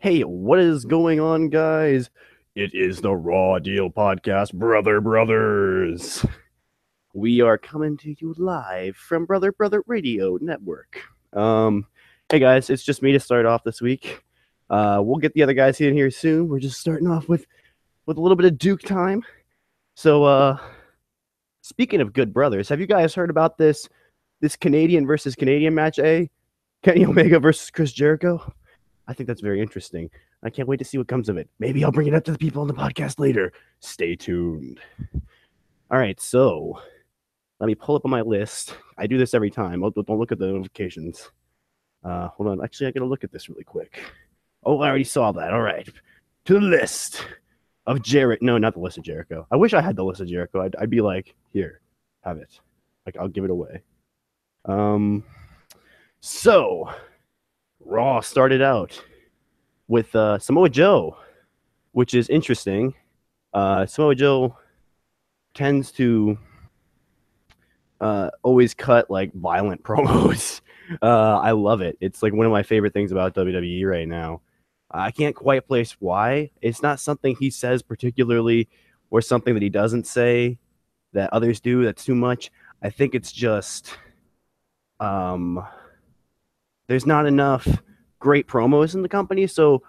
Hey, what is going on, guys? It is the Raw Deal Podcast, brothers. We are coming to you live from Brother Radio Network. Um, hey guys, it's just me to start off this week. We'll get the other guys in here soon. We're just starting off with a little bit of Duke time. So, speaking of good brothers, have you guys heard about this Canadian versus Canadian match? Kenny Omega versus Chris Jericho. I think that's very interesting. I can't wait to see what comes of it. Maybe I'll bring it up to the people on the podcast later. Stay tuned. All right, so let me pull up on my list. I do this every time. Don't look at the notifications. Hold on. Actually, I gotta look at this really quick. Oh, I already saw that. All right. To the list of Jarrett. No, not the list of Jericho. I wish I had the list of Jericho. I'd be like, here, have it. Like, I'll give it away. So Raw started out with Samoa Joe, which is interesting. Samoa Joe tends to always cut like violent promos. I love it. It's like one of my favorite things about WWE right now. I can't quite place why. It's not something he says particularly or something that he doesn't say that others do that's too much. I think it's just um, there's not enough great promos in the company, so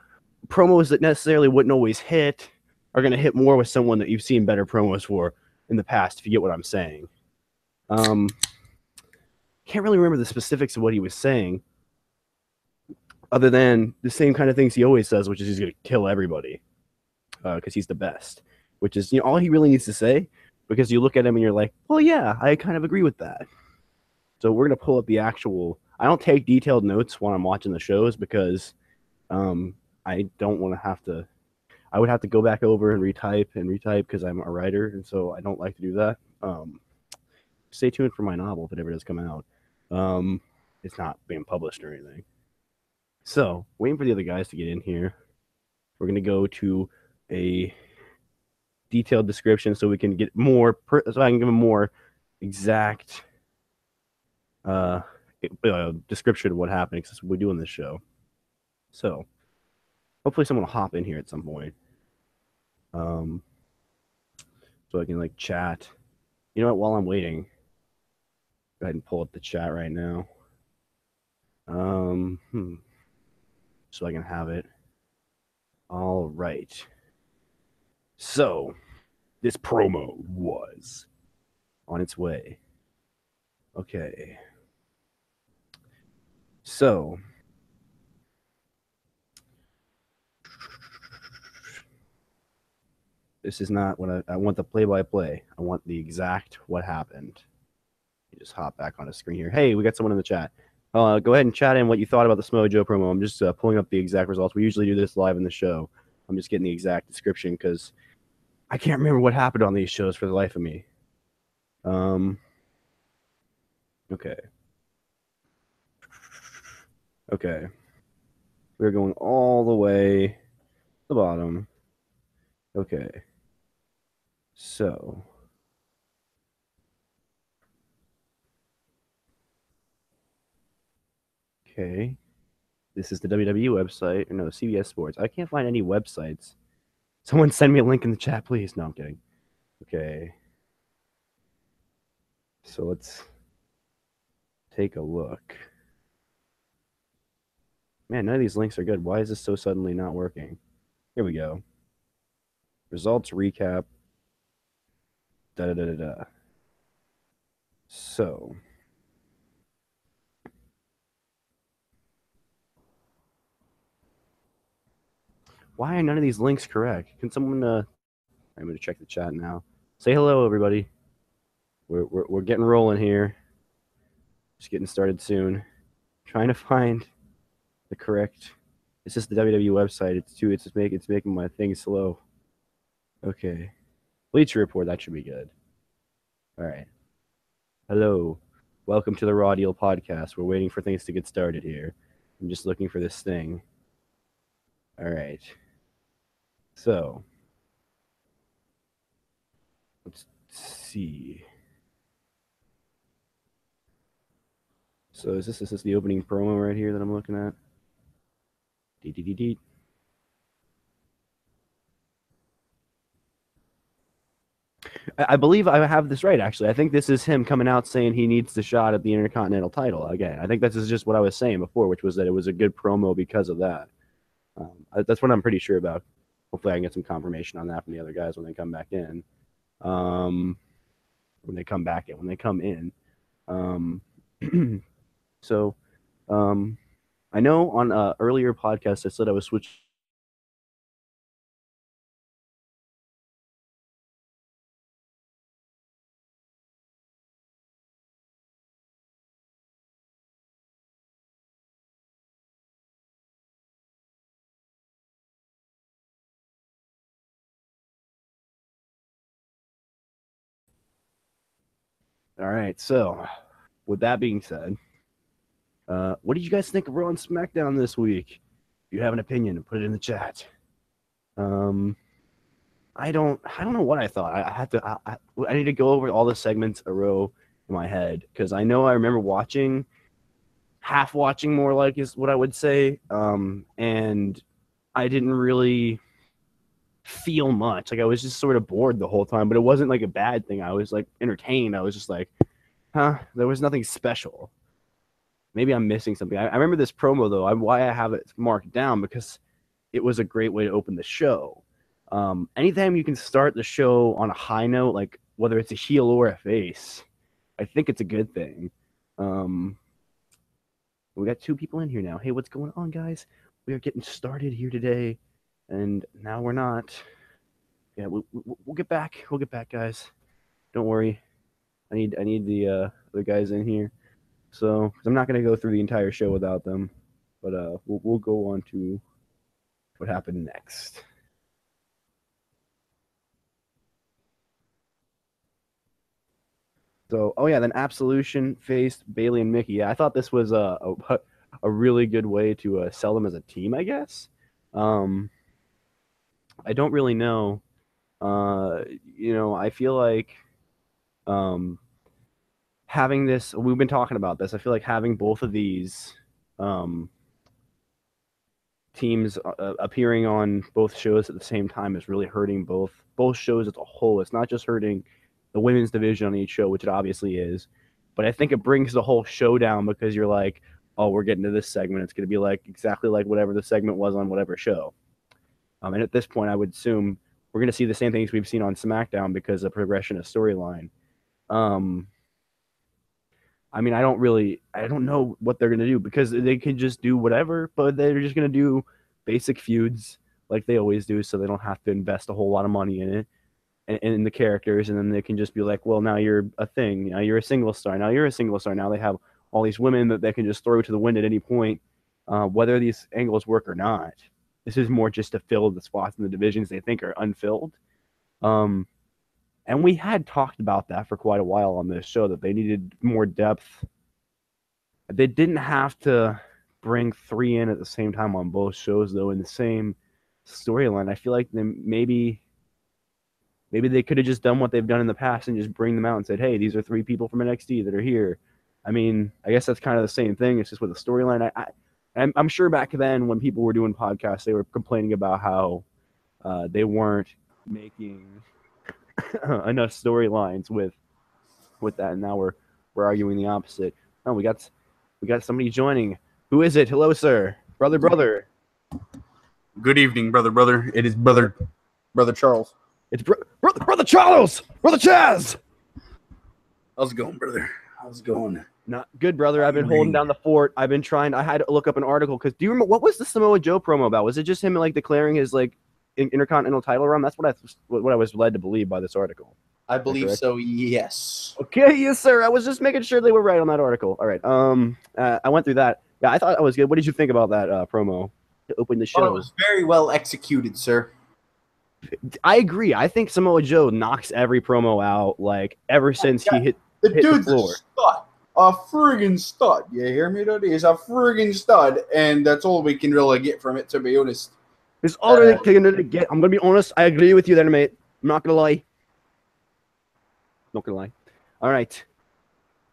promos that necessarily wouldn't always hit are going to hit more with someone that you've seen better promos for in the past, if you get what I'm saying. Can't really remember the specifics of what he was saying, other than the same kind of things he always says, which is he's going to kill everybody because he's the best, which is all he really needs to say, because you look at him and you're like, well, yeah, I kind of agree with that. So we're going to pull up the actual. I don't take detailed notes when I'm watching the shows because I don't want to have to. I would have to go back over and retype because I'm a writer, and so I don't like to do that. Stay tuned for my novel if it ever does come out. It's not being published or anything. So, waiting for the other guys to get in here. We're going to go to a detailed description so we can get more, so I can give a more exact description of what happened because we're doing this show. So, hopefully someone will hop in here at some point. So I can like chat. You know what? While I'm waiting, go ahead and pull up the chat right now. So I can have it. All right. So this promo was on its way. Okay. So this is not what I want the play-by-play. I want the exact what happened. You just hop back on the screen here. Hey, we got someone in the chat. Go ahead and chat in what you thought about the Samoa Joe promo. I'm just pulling up the exact results. We usually do this live in the show. I'm just getting the exact description because I can't remember what happened on these shows for the life of me. Okay. Okay. We're going all the way to the bottom. Okay. So. Okay. This is the WWE website. No, CBS Sports. I can't find any websites. Someone send me a link in the chat, please. No, I'm kidding. Okay. So let's take a look. Man, none of these links are good. Why is this so suddenly not working? Here we go. Results recap. Da da da da da. So. Why are none of these links correct? Can someone I'm going to check the chat now. Say hello, everybody. We're getting rolling here. Just getting started soon. Trying to find the correct. It's just the WWE website. It's making my thing slow. Okay. Bleacher Report. That should be good. All right. Hello. Welcome to the Raw Deal Podcast. We're waiting for things to get started here. I'm just looking for this thing. All right. So let's see. So is this the opening promo right here that I'm looking at? Dee. I believe I have this right, actually. I think this is him coming out saying he needs the shot at the Intercontinental title again. I think this is just what I was saying before, which was that it was a good promo because of that. That's what I'm pretty sure about. Hopefully I can get some confirmation on that from the other guys when they come back in. When they come in. So, I know on earlier podcast I said I was switching. All right, so with that being said, what did you guys think of Raw and SmackDown this week? If you have an opinion, put it in the chat. I don't know what I thought. I had to. I need to go over all the segments a row in my head because I know I remember half watching more like is what I would say. And I didn't really feel much. Like I was just sort of bored the whole time, but it wasn't like a bad thing. I was like entertained. I was just like, huh? There was nothing special. Maybe I'm missing something. I remember this promo though. Why I have it marked down because it was a great way to open the show. Anytime you can start the show on a high note, like whether it's a heel or a face, I think it's a good thing. We got 2 people in here now. Hey, what's going on, guys? We are getting started here today, and now we're not. Yeah, we'll get back. We'll get back, guys. Don't worry. I need the other guys in here. So, because I'm not going to go through the entire show without them, but we'll go on to what happened next. So, oh yeah, then Absolution faced Bailey and Mickey. Yeah, I thought this was a really good way to sell them as a team, I guess. I don't really know. I feel like having this, we've been talking about this. I feel like having both of these teams appearing on both shows at the same time is really hurting both shows as a whole. It's not just hurting the women's division on each show, which it obviously is, but I think it brings the whole show down because you're like, oh, we're getting to this segment. It's going to be like exactly like whatever the segment was on whatever show. And at this point, I would assume we're going to see the same things we've seen on SmackDown because of progression of storyline. I mean, I don't know what they're going to do because they could just do whatever, but they're just going to do basic feuds like they always do, so they don't have to invest a whole lot of money in it and in the characters, and then they can just be like, well, now you're a thing. Now you're a single star. Now you're a single star. Now they have all these women that they can just throw to the wind at any point, whether these angles work or not. This is more just to fill the spots in the divisions they think are unfilled. And we had talked about that for quite a while on this show, that they needed more depth. They didn't have to bring 3 in at the same time on both shows, though, in the same storyline. I feel like maybe they could have just done what they've done in the past and just bring them out and said, hey, these are 3 people from NXT that are here. I mean, I guess that's kind of the same thing. It's just with a storyline. I'm sure back then when people were doing podcasts, they were complaining about how they weren't making enough storylines with that, and now we're arguing the opposite. Oh, we got somebody joining. Who is it? Hello, sir. Brother. Good evening, brother. It is brother Charles. It's brother Charles. Brother Chaz. How's it going, brother? How's it going? Not good, brother. I've been holding down the fort. I've been trying. I had to look up an article because do you remember what was the Samoa Joe promo about? Was it just him like declaring his like Intercontinental title run? That's what I was led to believe by this article. I believe so. Yes. Okay, yes, sir. I was just making sure they were right on that article. All right. I went through that. Yeah, I thought it was good. What did you think about that promo to open the show? It was very well executed, sir. I agree. I think Samoa Joe knocks every promo out like ever since he hit the floor. Stud. A friggin' stud. You hear me, dude? He's a friggin' stud, and that's all we can really get from it, to be honest. It's all they can get. I'm gonna be honest. I agree with you there, mate. I'm not gonna lie. Not gonna lie. All right.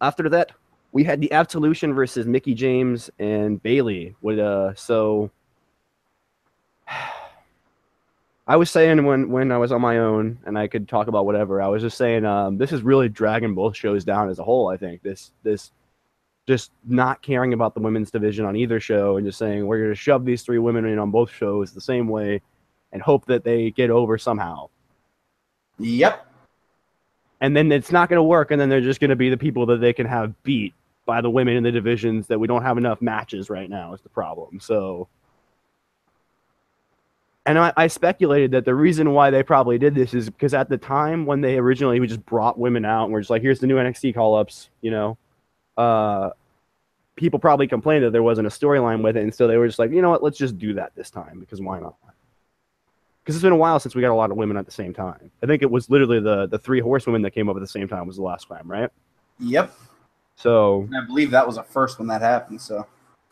After that, we had the Absolution versus Mickie James and Bailey. So I was saying when I was on my own and I could talk about whatever, I was just saying this is really dragging both shows down as a whole. I think this just not caring about the women's division on either show and just saying we're going to shove these 3 women in on both shows the same way and hope that they get over somehow. Yep. And then it's not going to work, and then they're just going to be the people that they can have beat by the women in the divisions that we don't have enough matches right now is the problem. So, and I speculated that the reason why they probably did this is because at the time when they originally just brought women out and were just like, here's the new NXT call-ups, you know, people probably complained that there wasn't a storyline with it, and so they were just like, you know what, let's just do that this time, because why not? Because it's been a while since we got a lot of women at the same time. I think it was literally the 3 horsewomen that came up at the same time was the last time, right? Yep. So And I believe that was the first when that happened. So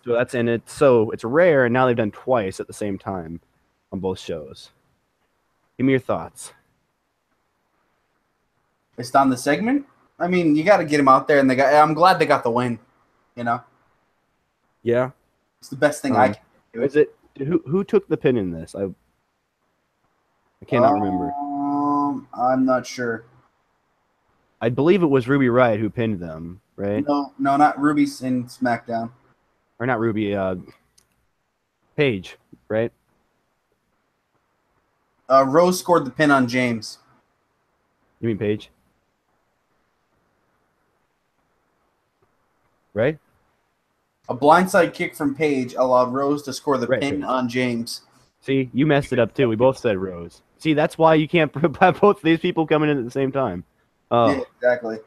that's in it. So it's rare, and now they've done twice at the same time on both shows. Give me your thoughts. based on the segment, I mean, you got to get them out there, and I'm glad they got the win. You know, Yeah. it's the best thing I can do. Was it who took the pin in this? I cannot remember. I'm not sure. I believe it was Ruby Riott who pinned them, right? No, not Ruby's in SmackDown. Or not Ruby, Paige, right? Rose scored the pin on James. You mean Paige? Right? A blindside kick from Paige allowed Rose to score the Right, pin Paige. on James. See, you messed it up too. We both said Rose. See, that's why you can't have both these people coming in at the same time. Yeah, exactly.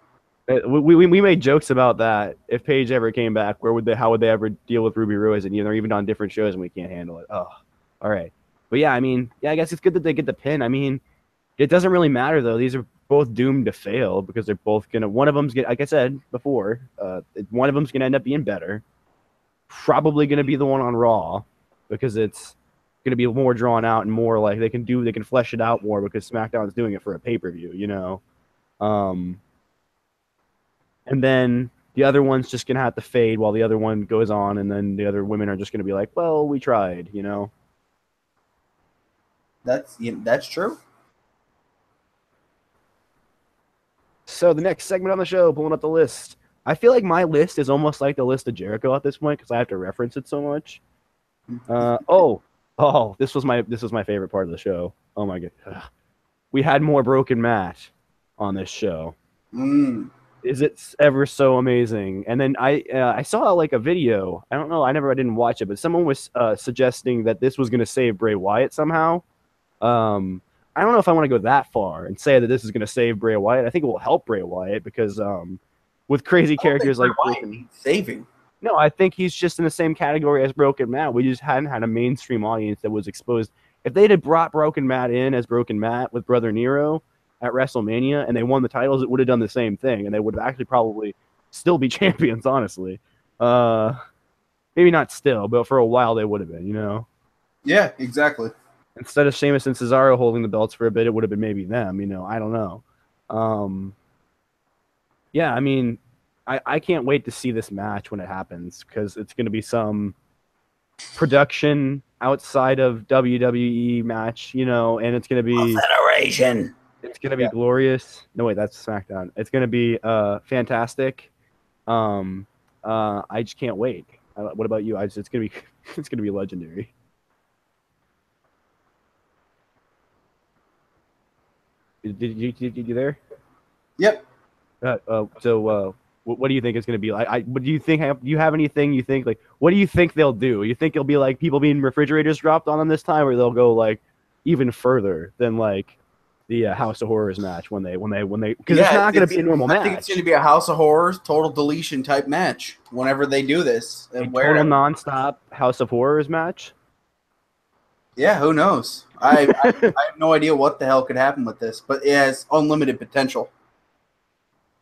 We made jokes about that. If Paige ever came back, how would they ever deal with Ruby Rose? And they're even on different shows, and we can't handle it. Oh, all right. But yeah, I mean, I guess it's good that they get the pin. I mean, it doesn't really matter though. These are both doomed to fail because they're both gonna. One of them's gonna, like I said before, one of them's gonna end up being better. Probably gonna be the one on Raw because it's gonna be more drawn out and more like they can flesh it out more because SmackDown's doing it for a pay-per-view, you know. And then the other one's just gonna have to fade while the other one goes on, and then the other women are just gonna be like, "Well, we tried," you know. That's true. So the next segment on the show, pulling up the list. I feel like my list is almost like the list of Jericho at this point because I have to reference it so much. This was my favorite part of the show. Oh my god, we had more broken match on this show. Is it ever so amazing? And then I saw like a video. I don't know. I didn't watch it, but someone was suggesting that this was going to save Bray Wyatt somehow. I don't know if I want to go that far and say that this is going to save Bray Wyatt. I think it will help Bray Wyatt because with crazy characters like saving. No, I think he's just in the same category as Broken Matt. We just hadn't had a mainstream audience that was exposed. If they'd have brought Broken Matt in as Broken Matt with Brother Nero at WrestleMania and they won the titles, it would have done the same thing, and they would have actually probably still be champions, honestly. Maybe not still, but for a while they would have been, you know? Yeah, exactly. Instead of Sheamus and Cesaro holding the belts for a bit, it would have been maybe them, you know? I don't know. Yeah, I mean, I can't wait to see this match when it happens because it's going to be some production outside of WWE match, you know, and it's going to be Federation. It's going to be glorious. No, wait, that's SmackDown. It's going to be fantastic. I just can't wait. What about you? It's going to be legendary. Did you there? Yep. So what do you think it's going to be like? What do you think? Do you have anything you think like? What do you think they'll do? You think it'll be like people being refrigerators dropped on them this time, or they'll go like even further than like the House of Horrors match when they because it's not going to be a normal match. I think it's going to be a House of Horrors total deletion type match whenever they do this. A total nonstop House of Horrors match. Yeah, who knows? I have no idea what the hell could happen with this, but it has unlimited potential.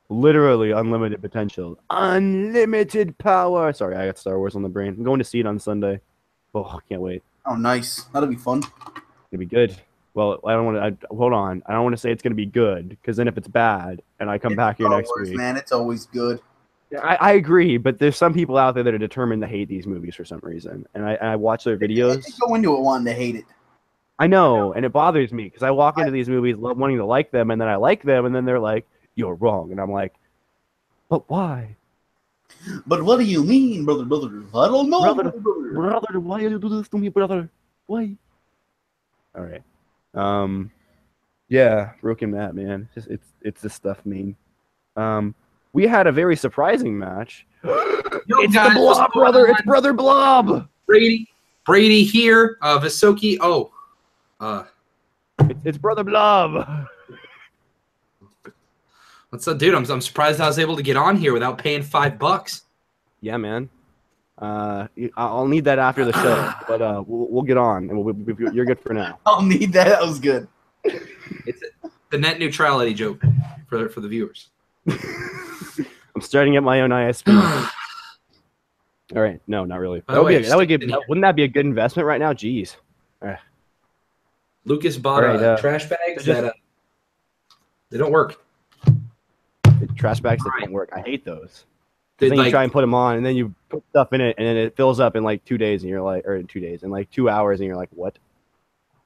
Literally unlimited potential. Unlimited power. Sorry, I got Star Wars on the brain. I'm going to see it on Sunday. Oh, I can't wait. Oh, nice. That'll be fun. It'll be good. Well, I don't want to. Hold on. I don't want to say it's going to be good because then if it's bad and I come back here next week, man, it's always good. I agree, but there's some people out there that are determined to hate these movies for some reason, and I watch their videos. They go into it wanting to hate it. I know, and it bothers me because I walk into these movies wanting to like them, and then I like them, and then they're like, "You're wrong," and I'm like, "But why, But what do you mean, brother? I don't know, brother? brother. Brother, why you do this to me, brother? Why?" All right. Yeah, Broken Matt, man. It's this stuff, mean. We had a very surprising match. Yo, It's guys, the what's Blob, going brother. on? It's Brother Blob. Brady here. Visokii. Oh, It's Brother Blob. what's up, dude? I'm surprised I was able to get on here without paying $5. Yeah, man. I'll need that after the show, but we'll get on, and you're good for now. I'll need that. That was good. It's the net neutrality joke for the viewers. I'm starting at my own ISP. All right, no, not really. Wouldn't that be a good investment right now? Jeez. Lucas bought trash bags that they don't work. Trash bags that don't work. I hate those. Then you try and put them on, and then you put stuff in it, and then it fills up in like 2 days, and you're like, or in 2 days, in like 2 hours, and you're like, what?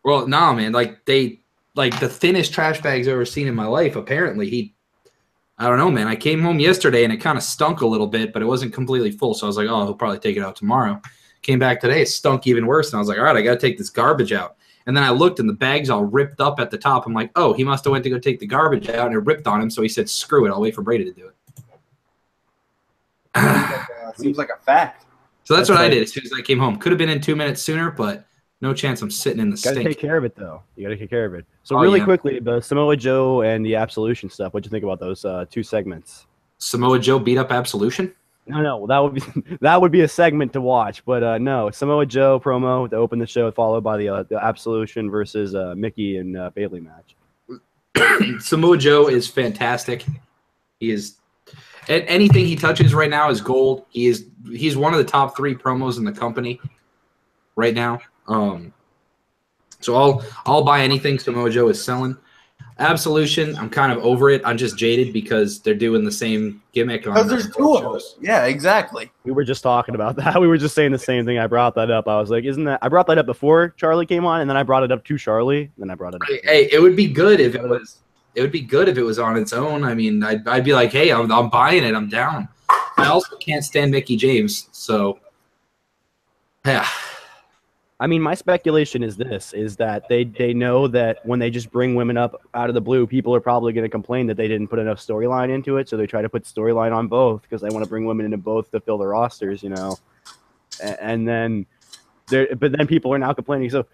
Well, nah, man. Like the thinnest trash bags I've ever seen in my life. Apparently, I don't know, man. I came home yesterday and it kind of stunk a little bit, but it wasn't completely full. So I was like, oh, he'll probably take it out tomorrow. Came back today, it stunk even worse. And I was like, all right, I got to take this garbage out. And then I looked and the bag's all ripped up at the top. I'm like, oh, he must have went to go take the garbage out and it ripped on him. So he said, screw it. I'll wait for Brady to do it. Seems like a fact. So that's what I did as soon as I came home. Could have been in 2 minutes sooner, but no chance I'm sitting in the stink. Got to take care of it, though. You got to take care of it. So really quickly, the Samoa Joe and the Absolution stuff. What'd you think about those 2 segments? Samoa Joe beat up Absolution? No. Well, that would be a segment to watch, but no. Samoa Joe promo to open the show, followed by the Absolution versus Mickey and Bailey match. Samoa Joe is fantastic. He is. Anything he touches right now is gold. He's one of the top 3 promos in the company right now. So I'll buy anything Samoa Joe is selling. Absolution, I'm kind of over it. I'm just jaded because they're doing the same gimmick on. Because there's 2 of us. Yeah, exactly. We were just talking about that. We were just saying the same thing. I brought that up. I was like, isn't that? I brought that up before Charlie came on, and then I brought it up to Charlie, and then I brought it up. Hey, it would be good if it was. It would be good if it was on its own. I mean, I'd be like, hey, I'm buying it. I'm down. I also can't stand Mickey James, so yeah. I mean, my speculation is that they know that when they just bring women up out of the blue, people are probably going to complain that they didn't put enough storyline into it, so they try to put storyline on both because they want to bring women into both to fill the rosters, you know. And then but then people are now complaining. So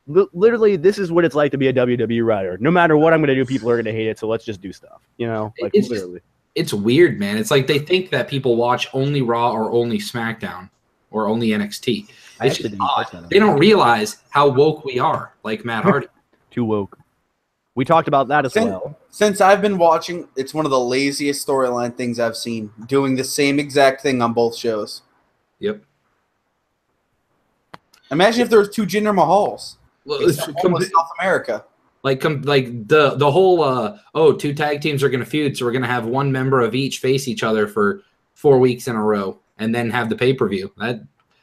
literally, this is what it's like to be a WWE writer. No matter what I'm going to do, people are going to hate it, so let's just do stuff, you know? Like, literally. It's weird, man. It's like they think that people watch only Raw or only SmackDown or only NXT. It's just odd. They don't realize how woke we are, like Matt Hardy. Too woke. We talked about that as well. Since I've been watching, it's one of the laziest storyline things I've seen, doing the same exact thing on both shows. Yep. Imagine if there was 2 Jinder Mahals. Well, South America. Like the whole 2 tag teams are going to feud, so we're going to have 1 member of each face each other for 4 weeks in a row, and then have the pay-per-view.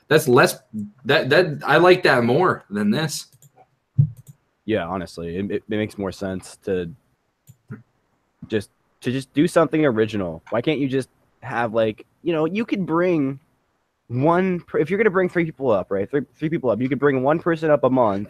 That's less. That I like that more than this. Yeah, honestly, it makes more sense to just do something original. Why can't you just have, like, you know, you could bring if you're going to bring 3 people up, right? 3 people up, you could bring 1 person up a month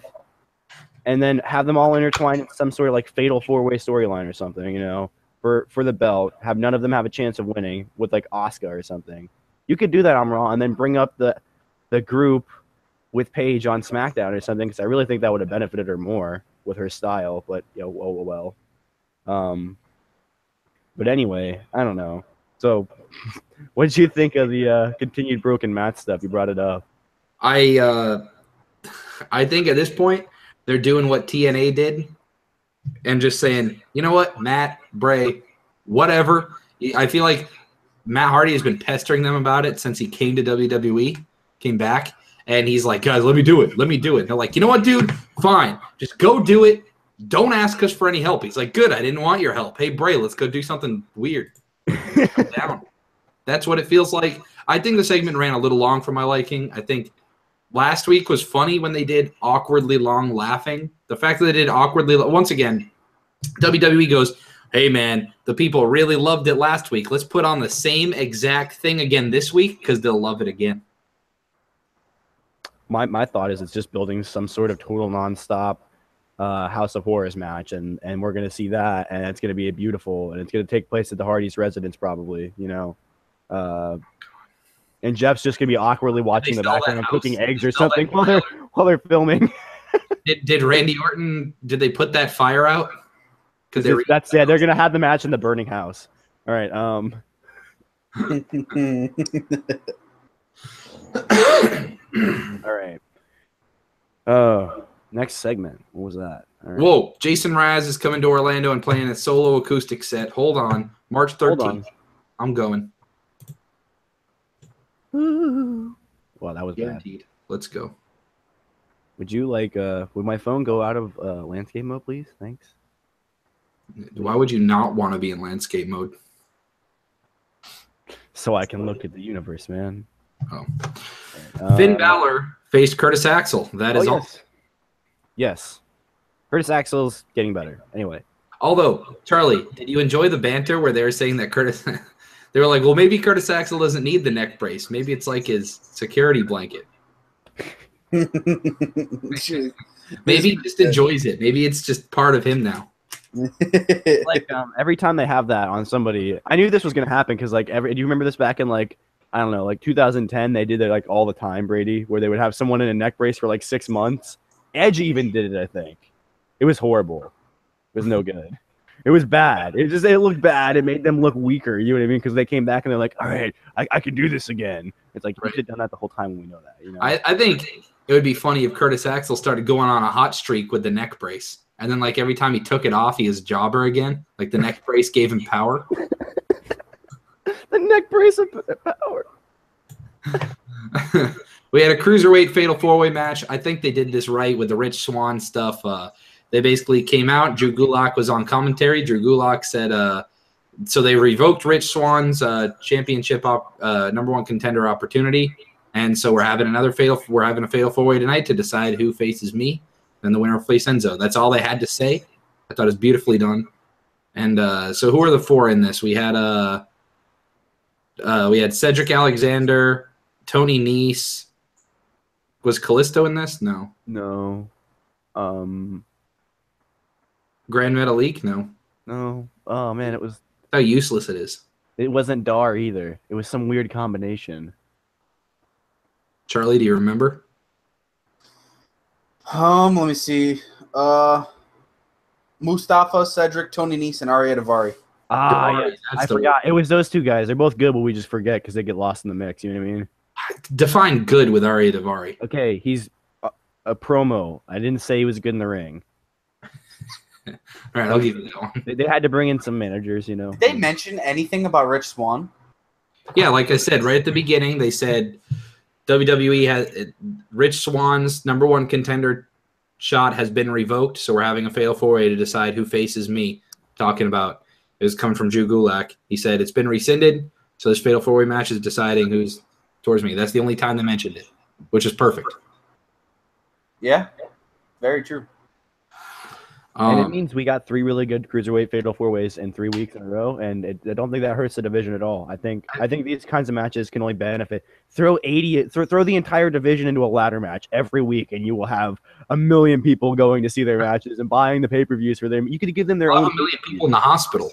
and then have them all intertwined in some sort of like fatal 4-way storyline or something, you know, for the belt. Have none of them have a chance of winning with like Asuka or something. You could do that on Raw and then bring up the group with Paige on SmackDown or something, because I really think that would have benefited her more with her style. But well. But anyway, I don't know. So, what did you think of the continued Broken Matt stuff? You brought it up. I think at this point they're doing what TNA did and just saying, you know what, Matt, Bray, whatever. I feel like Matt Hardy has been pestering them about it since he came to WWE, came back, and he's like, guys, let me do it. Let me do it. And they're like, you know what, dude? Fine. Just go do it. Don't ask us for any help. He's like, good, I didn't want your help. Hey, Bray, let's go do something weird. Calm down. That's what it feels like. I think the segment ran a little long for my liking. I think last week was funny when they did awkwardly long laughing. The fact that they did awkwardly once again, WWE goes, hey, man, the people really loved it last week. Let's put on the same exact thing again this week because they'll love it again. My thought is it's just building some sort of total nonstop House of Horrors match, and we're going to see that, and it's going to be beautiful, and it's going to take place at the Hardy's residence probably, you know. And Jeff's just going to be awkwardly watching the background and cooking eggs or something while they're filming. Did Randy Orton, did they put that fire out? That's it. They're gonna have the match in the burning house. All right. All right. Next segment. What was that? All right. Whoa! Jason Raz is coming to Orlando and playing a solo acoustic set. Hold on, March 13th. I'm going. Well, that was guaranteed. Bad. Let's go. Would you like? Would my phone go out of landscape mode, please? Thanks. Why would you not want to be in landscape mode? So I can look at the universe, man. Oh. Finn Balor faced Curtis Axel. That is all. Yes. Curtis Axel's getting better. Anyway. Although, Charlie, did you enjoy the banter where they were saying that Curtis... they were like, well, maybe Curtis Axel doesn't need the neck brace. Maybe it's like his security blanket. Maybe he just enjoys it. Maybe it's just part of him now. Like every time they have that on somebody, I knew this was gonna happen because do you remember this back in like I don't know, like 2010? They did it like all the time, Brady, where they would have someone in a neck brace for like 6 months. Edge even did it, I think. It was horrible. It was no good. It was bad. It looked bad. It made them look weaker. You know what I mean? Because they came back and they're like, all right, I can do this again. It's like you should have done that the whole time when we know that. You know? I think it would be funny if Curtis Axel started going on a hot streak with the neck brace. And then, like, every time he took it off, he is jobber again. Like, the neck brace gave him power. The neck brace of power. We had a cruiserweight fatal four-way match. I think they did this right with the Rich Swann stuff. They basically came out. Drew Gulak was on commentary. Drew Gulak said, so they revoked Rich Swann's championship number one contender opportunity. And so we're having a fatal four-way tonight to decide who faces me. And the winner will face Enzo. That's all they had to say. I thought it was beautifully done. And so who are the four in this? We had Cedric Alexander, Tony Nese. Was Kalisto in this? No. No. Grand Metalik? No. No. Oh man, it was how useless it is. It wasn't Dar either. It was some weird combination. Charlie, do you remember? Let me see. Mustafa, Cedric, Tony Nese, and Arya Davari. Yeah. I forgot. It was those two guys. They're both good, but we just forget because they get lost in the mix. You know what I mean? Define good with Arya Davari. Okay, he's a promo. I didn't say he was good in the ring. All right, I'll give you that one. They had to bring in some managers, you know. Did they mention anything about Rich Swann? Yeah, like I said, right at the beginning, they said WWE has Rich Swann's number one contender shot has been revoked, so we're having a fatal four-way to decide who faces me. Talking about it was coming from Drew Gulak. He said it's been rescinded, so this fatal four-way match is deciding who's towards me. That's the only time they mentioned it, which is perfect. Yeah, very true. And it means we got 3 really good cruiserweight fatal four-ways in 3 weeks in a row, and I don't think that hurts the division at all. I think these kinds of matches can only benefit. Throw the entire division into a ladder match every week, and you will have 1 million people going to see their matches and buying the pay-per-views for them. You could give them their own. 1 million people in the hospital.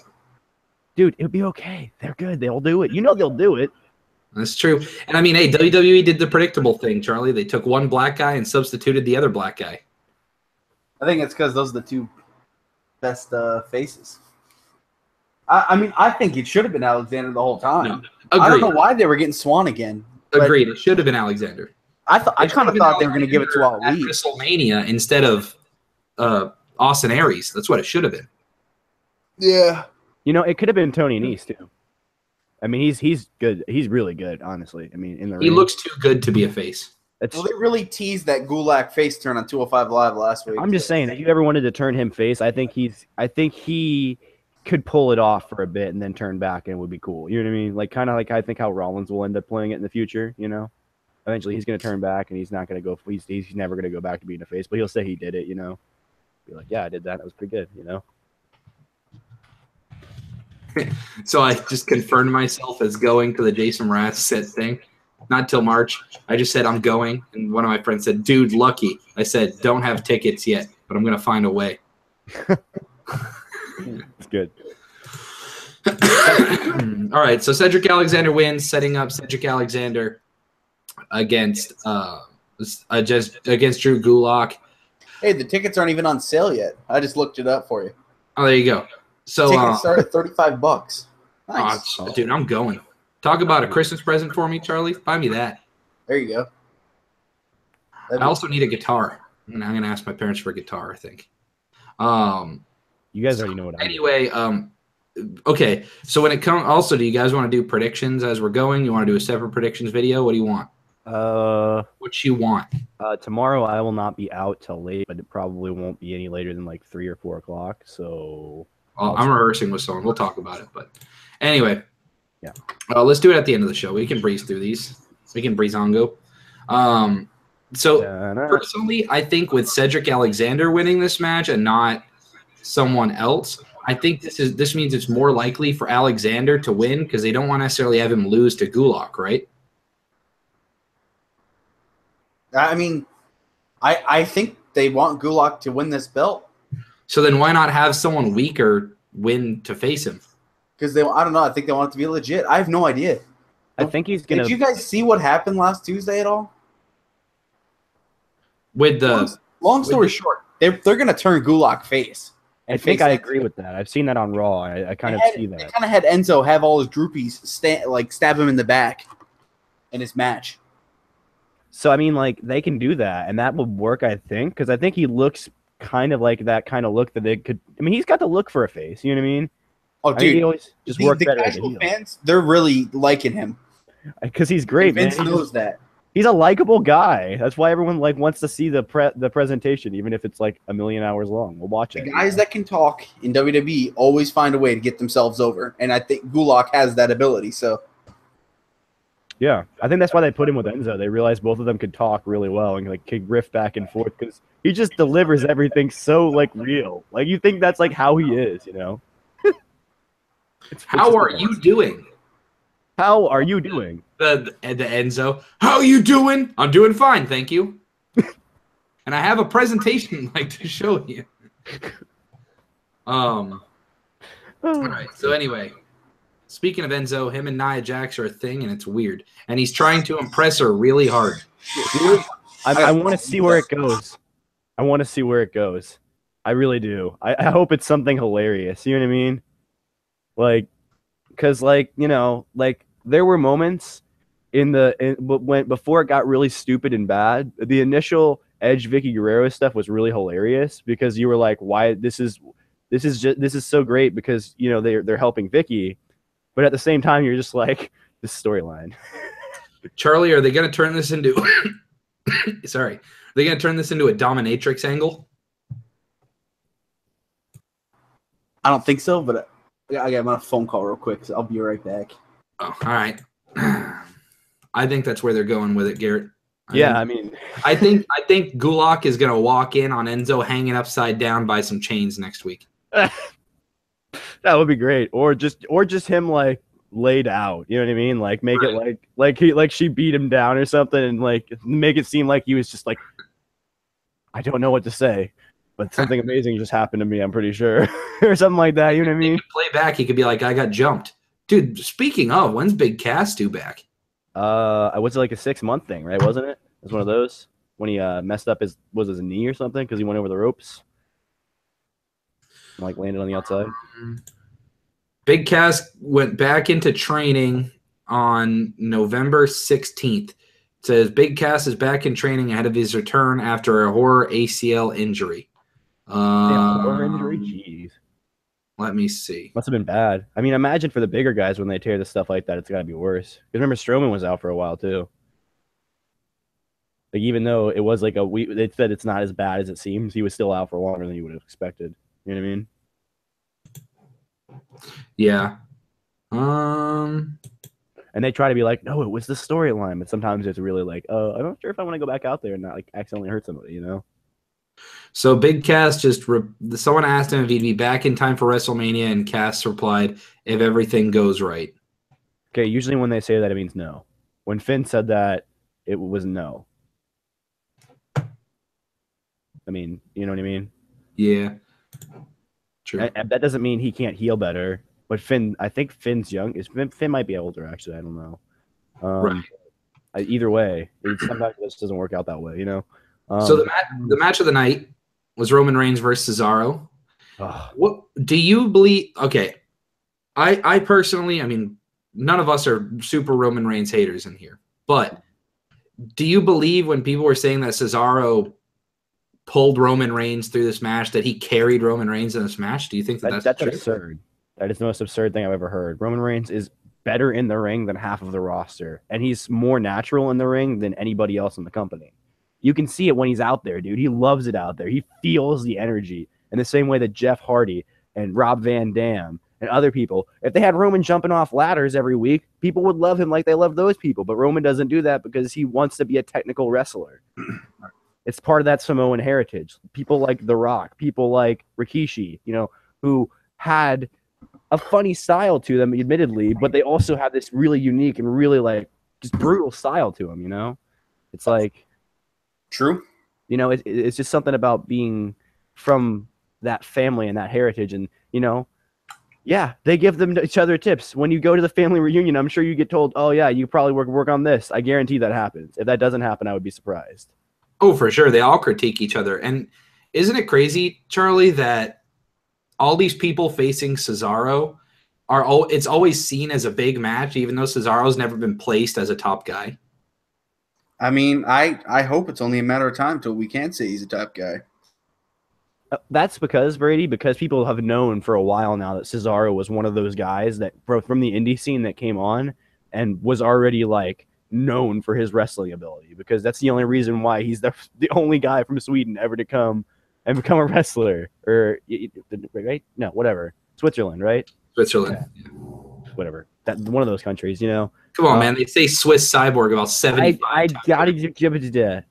Dude, it would be okay. They're good. They'll do it. You know they'll do it. That's true. And I mean, hey, WWE did the predictable thing, Charlie. They took one black guy and substituted the other black guy. I think it's because those are the two best faces. I mean, I think it should have been Alexander the whole time. No, I don't know why they were getting Swann again. Agreed. It should have been Alexander. I kind of thought they were going to give it to Ali. WrestleMania instead of Austin Aries. That's what it should have been. Yeah. You know, it could have been Tony Nese too. I mean, he's good. He's really good, honestly. I mean, in the ring. He looks too good to be a face. Well, they really teased that Gulak face turn on 205 Live last week. I'm just saying, if you ever wanted to turn him face, I think he could pull it off for a bit and then turn back and it would be cool. You know what I mean? Like kind of like I think how Rollins will end up playing it in the future, you know? eventually he's going to turn back and he's not going to go. He's never going to go back to being a face, but he'll say he did it. Be like, yeah, I did that. That was pretty good. So I just confirmed myself as going to the Jason Mraz set thing. Not till March. I just said I'm going, and one of my friends said, "Dude, lucky." I said, "Don't have tickets yet, but I'm going to find a way." It's good. All right, so Cedric Alexander wins, setting up Cedric Alexander against Drew Gulak. Hey, the tickets aren't even on sale yet. I just looked it up for you. Oh, there you go. So tickets start at $35. Nice. Dude, I'm going. Talk about a Christmas present for me, Charlie. Buy me that. There you go. I also need a guitar, and I'm going to ask my parents for a guitar, I think. You guys already know what I mean. Anyway, okay. So when it comes, also, do you guys want to do predictions as we're going? You want to do a separate predictions video? What do you want? What you want? Tomorrow I will not be out till late, but it probably won't be any later than like 3 or 4 o'clock. So I'm rehearsing with someone. We'll talk about it. But anyway, yeah. Let's do it at the end of the show. We can breeze through these. We can breeze on go. So personally, I think with Cedric Alexander winning this match and not someone else, I think this means it's more likely for Alexander to win because they don't want to necessarily have him lose to Gulak, right? I mean, I think they want Gulak to win this belt. So then why not have someone weaker win to face him? Because I don't know. I think they want it to be legit. I have no idea. I think he's going to... Did you guys see what happened last Tuesday at all? With the... Long story short, they're going to turn Gulak face. I think I agree with that. I've seen that on Raw. I kind of see that. They kind of had Enzo have all his groupies stab him in the back in his match. So, I mean, like, they can do that, and that would work, I think, because I think he looks kind of like that kind of look that they could... I mean, he's got the look for a face, you know what I mean? Oh, dude. He always just works better as a heel. The casual fans, they're really liking him. Because he's great, man. Vince knows that. He's a likable guy. That's why everyone wants to see the presentation, even if it's like a million hours long. We'll watch it. The guys that can talk in WWE always find a way to get themselves over, and I think Gulak has that ability. So, yeah, I think that's why they put him with Enzo. They realized both of them could talk really well and like could riff back and forth because he just delivers everything so like real. Like you think that's like how he is, you know? How are you doing? How are you doing? The Enzo. How are you doing? I'm doing fine, thank you. And I have a presentation like to show you. All right. So anyway, speaking of Enzo, him and Nia Jax are a thing, and it's weird. And he's trying to impress her really hard. Dude, I want to see where it goes. I want to see where it goes. I really do. I hope it's something hilarious. You know what I mean? Like, because like you know, like there were moments before it got really stupid and bad. The initial Edge Vicky Guerrero stuff was really hilarious because you were like, why this is so great because you know they're helping Vicky, but at the same time you're just like this storyline. Charlie, are they going to turn this into sorry, are they going to turn this into a dominatrix angle? I don't think so, but I got my phone call real quick, so I'll be right back. Oh, all right. I think that's where they're going with it, Garrett. I think Gulak is going to walk in on Enzo hanging upside down by some chains next week. That would be great. Or just him like laid out. You know what I mean? Like make it like she beat him down or something, and like make it seem like he was just like, I don't know what to say, but something amazing just happened to me. I'm pretty sure, or something like that. You know what I mean? Play back. He could be like, I got jumped, dude. Speaking of, when's Big Cass due back? Was it like a 6-month thing, right? Wasn't it? It was one of those when he messed up his knee or something because he went over the ropes, and, like landed on the outside. Big Cass went back into training on November 16th. It says Big Cass is back in training ahead of his return after a horror ACL injury. Horror injury? Jeez. Let me see. Must have been bad. I mean, imagine for the bigger guys when they tear the stuff like that, it's got to be worse. Because remember, Strowman was out for a while too. Like even though it was like they said it's not as bad as it seems, he was still out for longer than you would have expected. You know what I mean? Yeah. And they try to be like, no, it was the storyline. But sometimes it's really like, oh, I'm not sure if I want to go back out there and not like accidentally hurt somebody, you know? So Big Cass someone asked him if he'd be back in time for WrestleMania, and Cass replied, "If everything goes right." Okay, usually when they say that, it means no. When Finn said that, it was no. I mean, you know what I mean? Yeah. True. That doesn't mean he can't heal better. But Finn, I think Finn's young. Finn might be older, actually. I don't know. Right. Either way, sometimes this doesn't work out that way, you know? So the match of the night was Roman Reigns versus Cesaro. What do you believe? Okay. I personally, I mean, none of us are super Roman Reigns haters in here. But do you believe when people were saying that Cesaro pulled Roman Reigns through this match, that he carried Roman Reigns in this match? Do you think that's true? Absurd? That is the most absurd thing I've ever heard. Roman Reigns is better in the ring than half of the roster, and he's more natural in the ring than anybody else in the company. You can see it when he's out there, dude. He loves it out there. He feels the energy in the same way that Jeff Hardy and Rob Van Dam and other people, if they had Roman jumping off ladders every week, people would love him like they love those people. But Roman doesn't do that because he wants to be a technical wrestler. It's part of that Samoan heritage. People like The Rock, people like Rikishi, you know, who had a funny style to them, admittedly, but they also have this really unique and really like just brutal style to them, you know? It's like, true. You know, it's just something about being from that family and that heritage. And, you know, yeah, they give them each other tips. When you go to the family reunion, I'm sure you get told, oh, yeah, you probably work on this. I guarantee that happens. If that doesn't happen, I would be surprised. Oh, for sure. They all critique each other. And isn't it crazy, Charlie, that all these people facing Cesaro it's always seen as a big match, even though Cesaro's never been placed as a top guy? I mean, I hope it's only a matter of time till we can say he's a top guy. That's because, Brady, because people have known for a while now that Cesaro was one of those guys that from the indie scene that came on and was already like known for his wrestling ability, because that's the only reason why he's the only guy from Sweden ever to come and become a wrestler. Or right? No, whatever. Switzerland, right? Switzerland. Yeah. Whatever. That one of those countries, you know. Come on, man. They say Swiss cyborg about 75 times.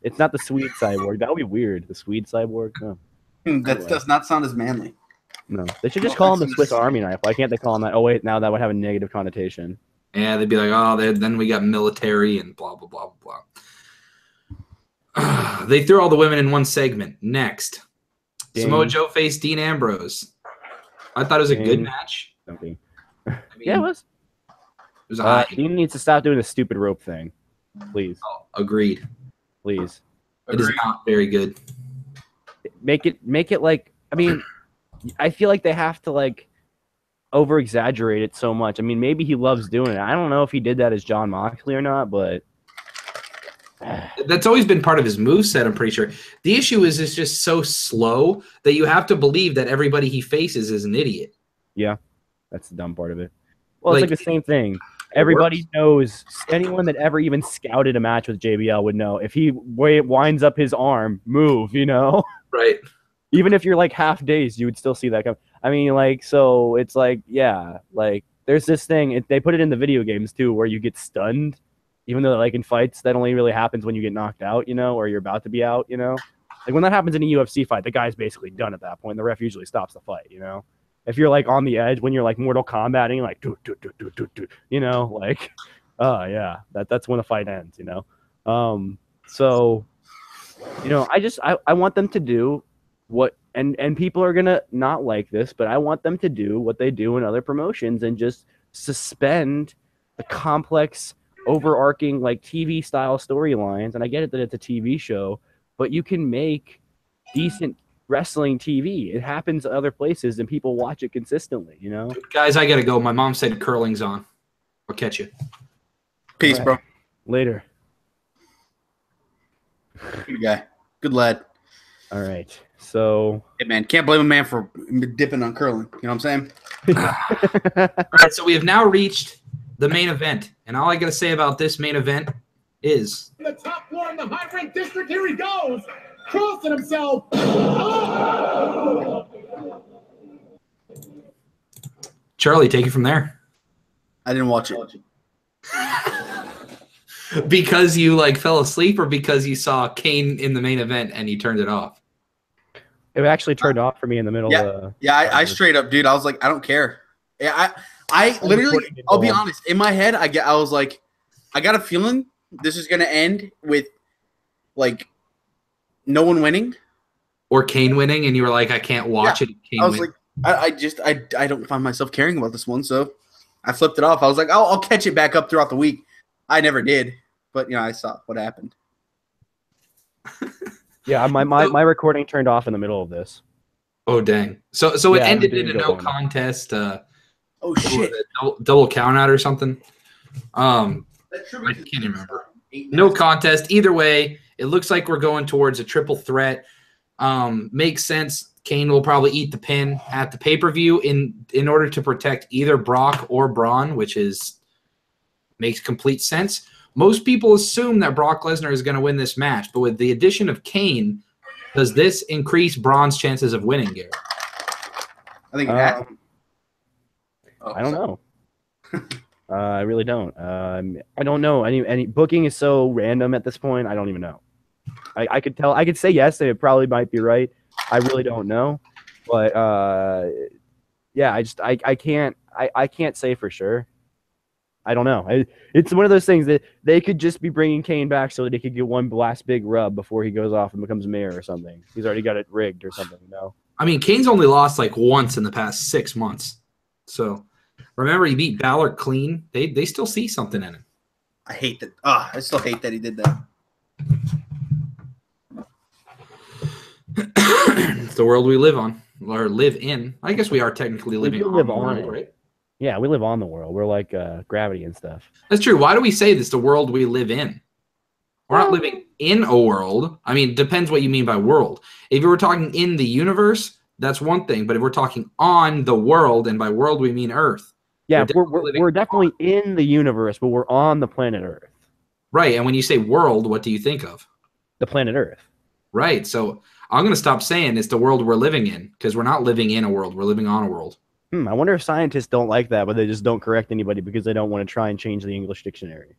It's not the Swede cyborg. That would be weird. The Swede cyborg? No. That does not sound as manly. No. They should just call him the Swiss Army knife. Why can't they call him that? Oh, wait, now that would have a negative connotation. Yeah, they'd be like, oh, then we got military and blah, blah, blah, blah. They threw all the women in one segment. Next. Samoa Joe faced Dean Ambrose. I thought it was a good match. Yeah, it was. It was Dean needs to stop doing the stupid rope thing. Please. Oh, agreed. Please. It is not very good. Make it like, I mean, I feel like they have to like over exaggerate it so much. I mean, maybe he loves doing it. I don't know if he did that as John Moxley or not, but that's always been part of his moveset, I'm pretty sure. The issue is it's just so slow that you have to believe that everybody he faces is an idiot. Yeah, that's the dumb part of it. Well, it's like the same thing. Everybody knows, anyone that ever even scouted a match with JBL would know, if he winds up his arm, move, you know? Right. Even if you're like half dazed, you would still see that come. I mean, like, so it's like, yeah, like there's this thing, they put it in the video games too, where you get stunned, even though like in fights, that only really happens when you get knocked out, you know, or you're about to be out, you know? Like when that happens in a UFC fight, the guy's basically done at that point. The ref usually stops the fight, you know? If you're like on the edge, when you're like Mortal Kombating, like, you know, like, oh yeah, that's when the fight ends, you know? So, you know, I want them to do what, and people are gonna not like this, but I want them to do what they do in other promotions and just suspend the complex, overarching like TV style storylines. And I get it that it's a TV show, but you can make decent wrestling TV. It happens other places and people watch it consistently, you know? Guys, I gotta go. My mom said curling's on. I'll catch you. Peace, right, bro. Later. Good guy. Good lad. All right. So, hey man, can't blame a man for dipping on curling. You know what I'm saying? All right, so we have now reached the main event, and all I gotta say about this main event is the top floor in the high rank district. Here he goes, crossing himself. Charlie, take it from there. I didn't watch it. Because you like fell asleep, or because you saw Kane in the main event and you turned it off? It actually turned off for me in the middle. Yeah, I straight up, dude. I was like, I don't care. Yeah, I literally. I'll be honest. In my head, I was like, I got a feeling this is gonna end with like no one winning or Kane winning, and you were like, I can't watch it. Kane I was like, I don't find myself caring about this one, so I flipped it off. I was like, I'll catch it back up throughout the week. I never did, but I saw what happened. Yeah, my recording turned off in the middle of this. Oh dang! So it ended in a no contest. Oh shit! Double count out or something. I can't remember. No contest. Either way, it looks like we're going towards a triple threat. Makes sense. Kane will probably eat the pin at the pay-per-view in order to protect either Brock or Braun, which makes complete sense. Most people assume that Brock Lesnar is going to win this match, but with the addition of Kane, does this increase Braun's chances of winning, Garrett? I think it has. I don't know. I really don't. I don't know. Any booking is so random at this point. I don't even know. I could tell. I could say yes, and it probably might be right. I really don't know, but yeah, I can't say for sure. I don't know. It's one of those things that they could just be bringing Kane back so that he could get one last big rub before he goes off and becomes mayor or something. He's already got it rigged or something. I mean, Kane's only lost like once in the past 6 months. So remember, he beat Balor clean. They still see something in him. I hate that. I still hate that he did that. It's the world we live on or live in. I guess we are technically living on the world, right? Yeah, we live on the world. We're like gravity and stuff. That's true. Why do we say this? The world we live in. We're not living in a world. I mean, it depends what you mean by world. If you were talking in the universe, that's one thing. But if we're talking on the world, and by world we mean Earth. Yeah, we're definitely in the universe, but we're on the planet Earth. Right. And when you say world, what do you think of? The planet Earth. Right. So I'm going to stop saying it's the world we're living in, because we're not living in a world. We're living on a world. I wonder if scientists don't like that, but they just don't correct anybody because they don't want to try and change the English dictionary.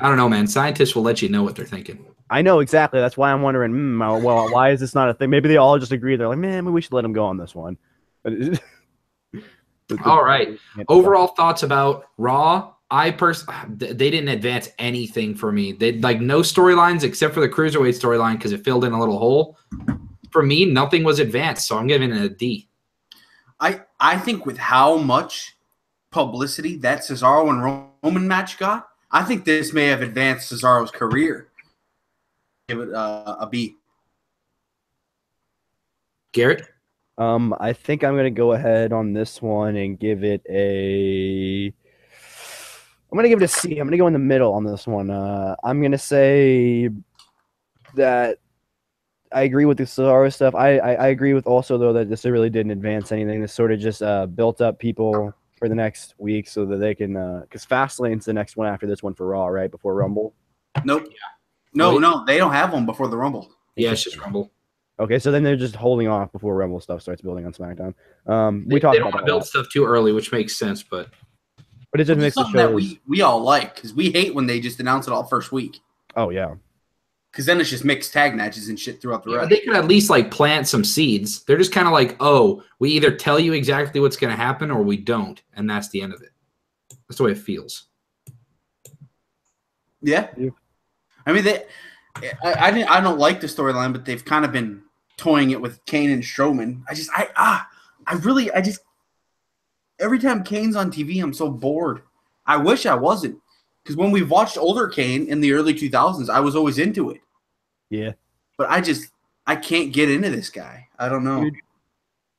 I don't know, man. Scientists will let you know what they're thinking. I know, exactly. That's why I'm wondering, well, why is this not a thing? Maybe they all just agree. They're like, man, we should let them go on this one. All right. Overall thoughts about Raw. They didn't advance anything for me. They like no storylines except for the Cruiserweight storyline because it filled in a little hole. For me, nothing was advanced, so I'm giving it a D. I think with how much publicity that Cesaro and Roman match got, I think this may have advanced Cesaro's career. Give it a B. Garrett? I think I'm going to go ahead on this one and give it a... I'm going to give it a C. I'm going to go in the middle on this one. I'm going to say that I agree with the Cesaro stuff. I agree with also, though, that this really didn't advance anything. This sort of just built up people for the next week so that they can because Fastlane's the next one after this one for Raw, right? Before Rumble? Nope. Yeah. No, they don't have one before the Rumble. Yeah, it's just Rumble. Okay, so then they're just holding off before Rumble stuff starts building on SmackDown. They don't want to build stuff too early, which makes sense, but it just makes the show that we all like because we hate when they just announce it all first week. Oh yeah, because then it's just mixed tag matches and shit throughout the rest. They could at least like plant some seeds. They're just kind of like, oh, we either tell you exactly what's going to happen or we don't, and that's the end of it. That's the way it feels. Yeah, I mean I don't like the storyline, but they've kind of been toying it with Kane and Strowman. Every time Kane's on TV, I'm so bored. I wish I wasn't. Because when we watched older Kane in the early 2000s, I was always into it. Yeah. But I can't get into this guy. I don't know. Dude,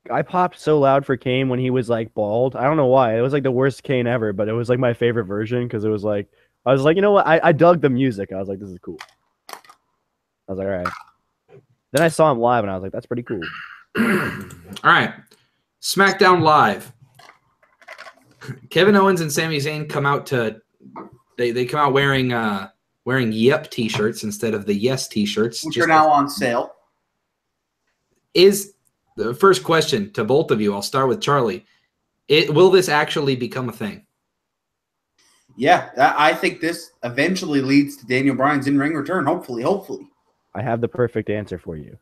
I popped so loud for Kane when he was like bald. I don't know why. It was like the worst Kane ever, but it was like my favorite version because it was like, I was like, you know what? I dug the music. I was like, this is cool. I was like, all right. Then I saw him live and I was like, that's pretty cool. All right. SmackDown Live. Kevin Owens and Sami Zayn come out to they come out wearing Yep t-shirts instead of the Yes t-shirts, which are now on sale. Is the first question to both of you? I'll start with Charlie. Will this actually become a thing? Yeah, I think this eventually leads to Daniel Bryan's in-ring return. Hopefully. I have the perfect answer for you.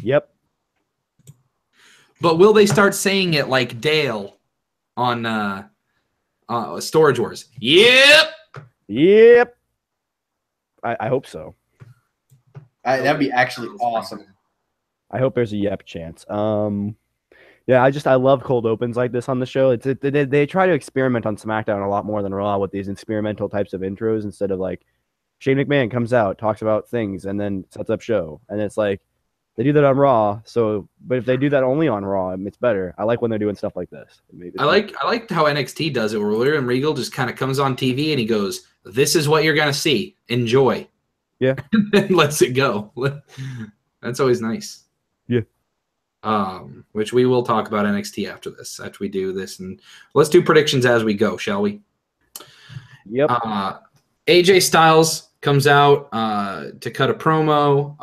Yep. But will they start saying it like Dale on Storage Wars? Yep. Yep. I hope so. That'd be actually awesome. I hope there's a yep chance. Yeah, I love cold opens like this on the show. They try to experiment on SmackDown a lot more than Raw with these experimental types of intros instead of like Shane McMahon comes out, talks about things, and then sets up show. And it's like they do that on Raw. But if they do that only on Raw, it's better. I like when they're doing stuff like this. I like how NXT does it, where William Regal just kind of comes on TV and he goes, "This is what you're gonna see. Enjoy." Yeah, and lets it go. That's always nice. Yeah. Which we will talk about NXT after we do this, and let's do predictions as we go, shall we? Yep. AJ Styles comes out to cut a promo,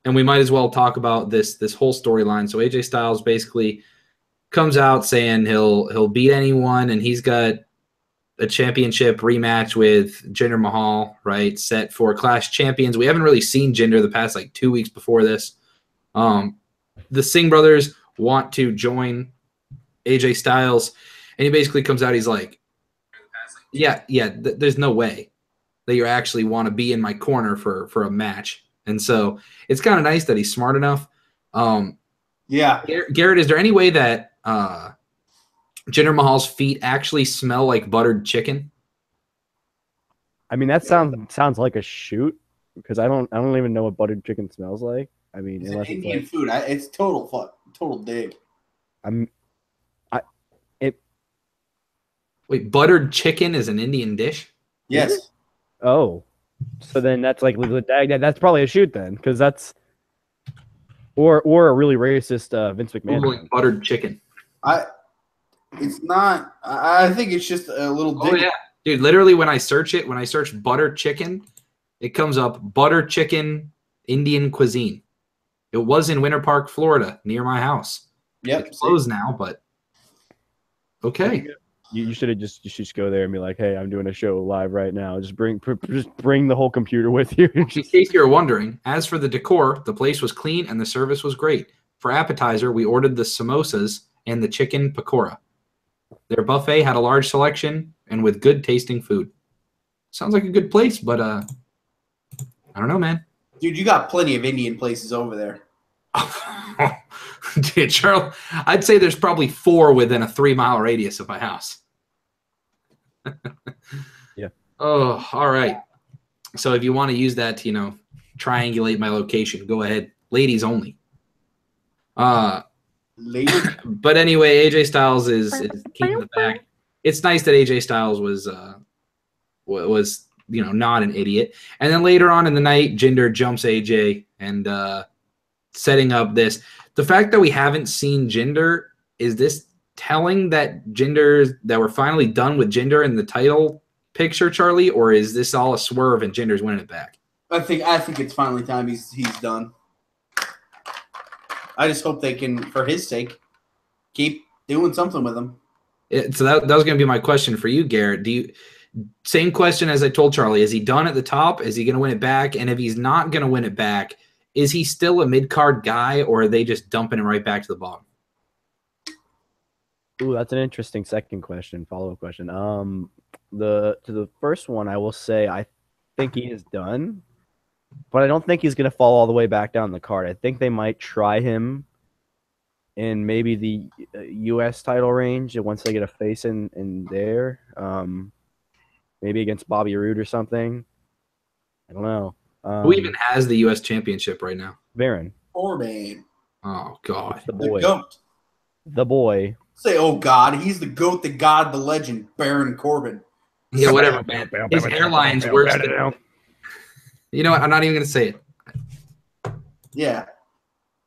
and we might as well talk about this whole storyline. So AJ Styles basically comes out saying he'll beat anyone, and he's got a championship rematch with Jinder Mahal, right? Set for Clash Champions. We haven't really seen Jinder the past like 2 weeks before this. The Singh brothers want to join AJ Styles, and he basically comes out. He's like, there's no way that you actually want to be in my corner for a match. And so it's kind of nice that he's smart enough. Yeah. Garrett, is there any way that Jinder Mahal's feet actually smell like buttered chicken? I mean, that sounds like a shoot because I don't even know what buttered chicken smells like. I mean, it's unless Indian it's food. It's total dig. Wait, buttered chicken is an Indian dish? Yes. Oh, so then that's like that's probably a shoot then, because that's or a really racist Vince McMahon. Like buttered chicken. It's not. I think it's just a little dig. Oh yeah, dude. Literally, when I search buttered chicken, it comes up buttered chicken Indian cuisine. It was in Winter Park, Florida, near my house. Yep. It's closed now, but okay. You should just go there and be like, "Hey, I'm doing a show live right now. Just bring the whole computer with you." In case you're wondering, as for the decor, the place was clean and the service was great. For appetizer, we ordered the samosas and the chicken pakora. Their buffet had a large selection and with good tasting food. Sounds like a good place, but I don't know, man. Dude, you got plenty of Indian places over there. Dude, Charlie, I'd say there's probably 4 within a 3-mile radius of my house. Yeah. Oh, all right. So if you want to use that to, triangulate my location, go ahead. Ladies only. Ladies. But anyway, AJ Styles is king of the back. It's nice that AJ Styles was not an idiot. And then later on in the night, Jinder jumps AJ and setting up this. The fact that we haven't seen Jinder, is this telling that we're finally done with Jinder in the title picture, Charlie, or is this all a swerve and Jinder's winning it back? I think it's finally time he's done. I just hope they can, for his sake, keep doing something with him. So that was going to be my question for you, Garrett. Same question as I told Charlie. Is he done at the top? Is he going to win it back? And if he's not going to win it back, is he still a mid-card guy, or are they just dumping it right back to the bottom? Ooh, that's an interesting second question, follow-up question. To the first one, I will say I think he is done, but I don't think he's going to fall all the way back down the card. I think they might try him in maybe the U.S. title range once they get a face in there. Maybe against Bobby Roode or something. I don't know. Who even has the U.S. championship right now? Baron. Corbin. Oh, God. The boy. The GOAT. The boy. Say, oh, God. He's the GOAT, the God, the legend, Baron Corbin. Yeah, whatever, man. His hairline's worse than... You know what? I'm not even going to say it. Yeah.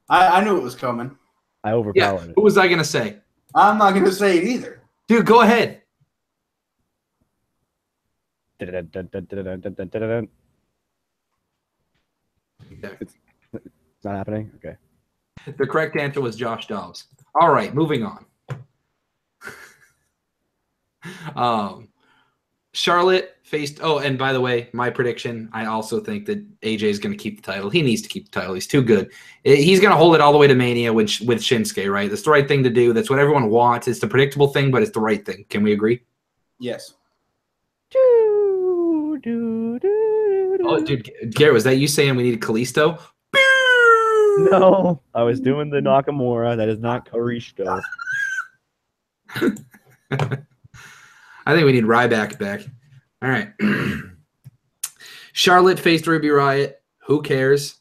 I knew it was coming. I overpowered it. Who was I going to say? I'm not going to say it either. Dude, go ahead. It's not happening? Okay. The correct answer was Josh Dobbs. All right, moving on. Charlotte faced. Oh, and by the way, my prediction. I also think that AJ is going to keep the title. He needs to keep the title. He's too good. He's going to hold it all the way to Mania with Shinsuke. Right? That's the right thing to do. That's what everyone wants. It's the predictable thing, but it's the right thing. Can we agree? Yes. Oh, dude, Garrett, was that you saying we need Kalisto? No, I was doing the Nakamura. That is not Karisto. I think we need Ryback back. All right. Charlotte faced Ruby Riott. Who cares?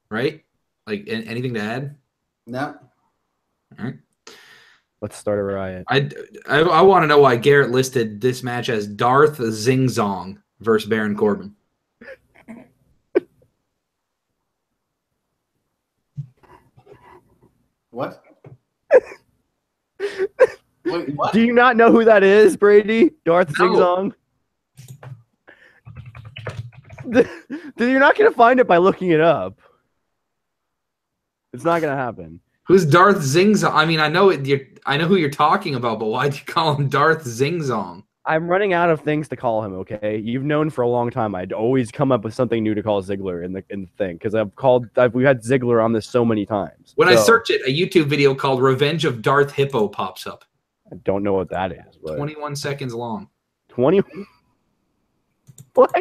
Right? Like, anything to add? No. All right. Let's start a riot. I want to know why Garrett listed this match as Darth Zing Zong versus Baron Corbin. What? Wait, what? Do you not know who that is, Brady? Darth Zing Zong? You're not going to find it by looking it up. It's not going to happen. Who's Darth Zing Zong? I mean, I know who you're talking about, but why'd you call him Darth Zing Zong? I'm running out of things to call him, okay? You've known for a long time I'd always come up with something new to call Ziggler in the thing, because we've had Ziggler on this so many times. When I search it, a YouTube video called Revenge of Darth Hippo pops up. I don't know what that is. But 21 seconds long. 20? What?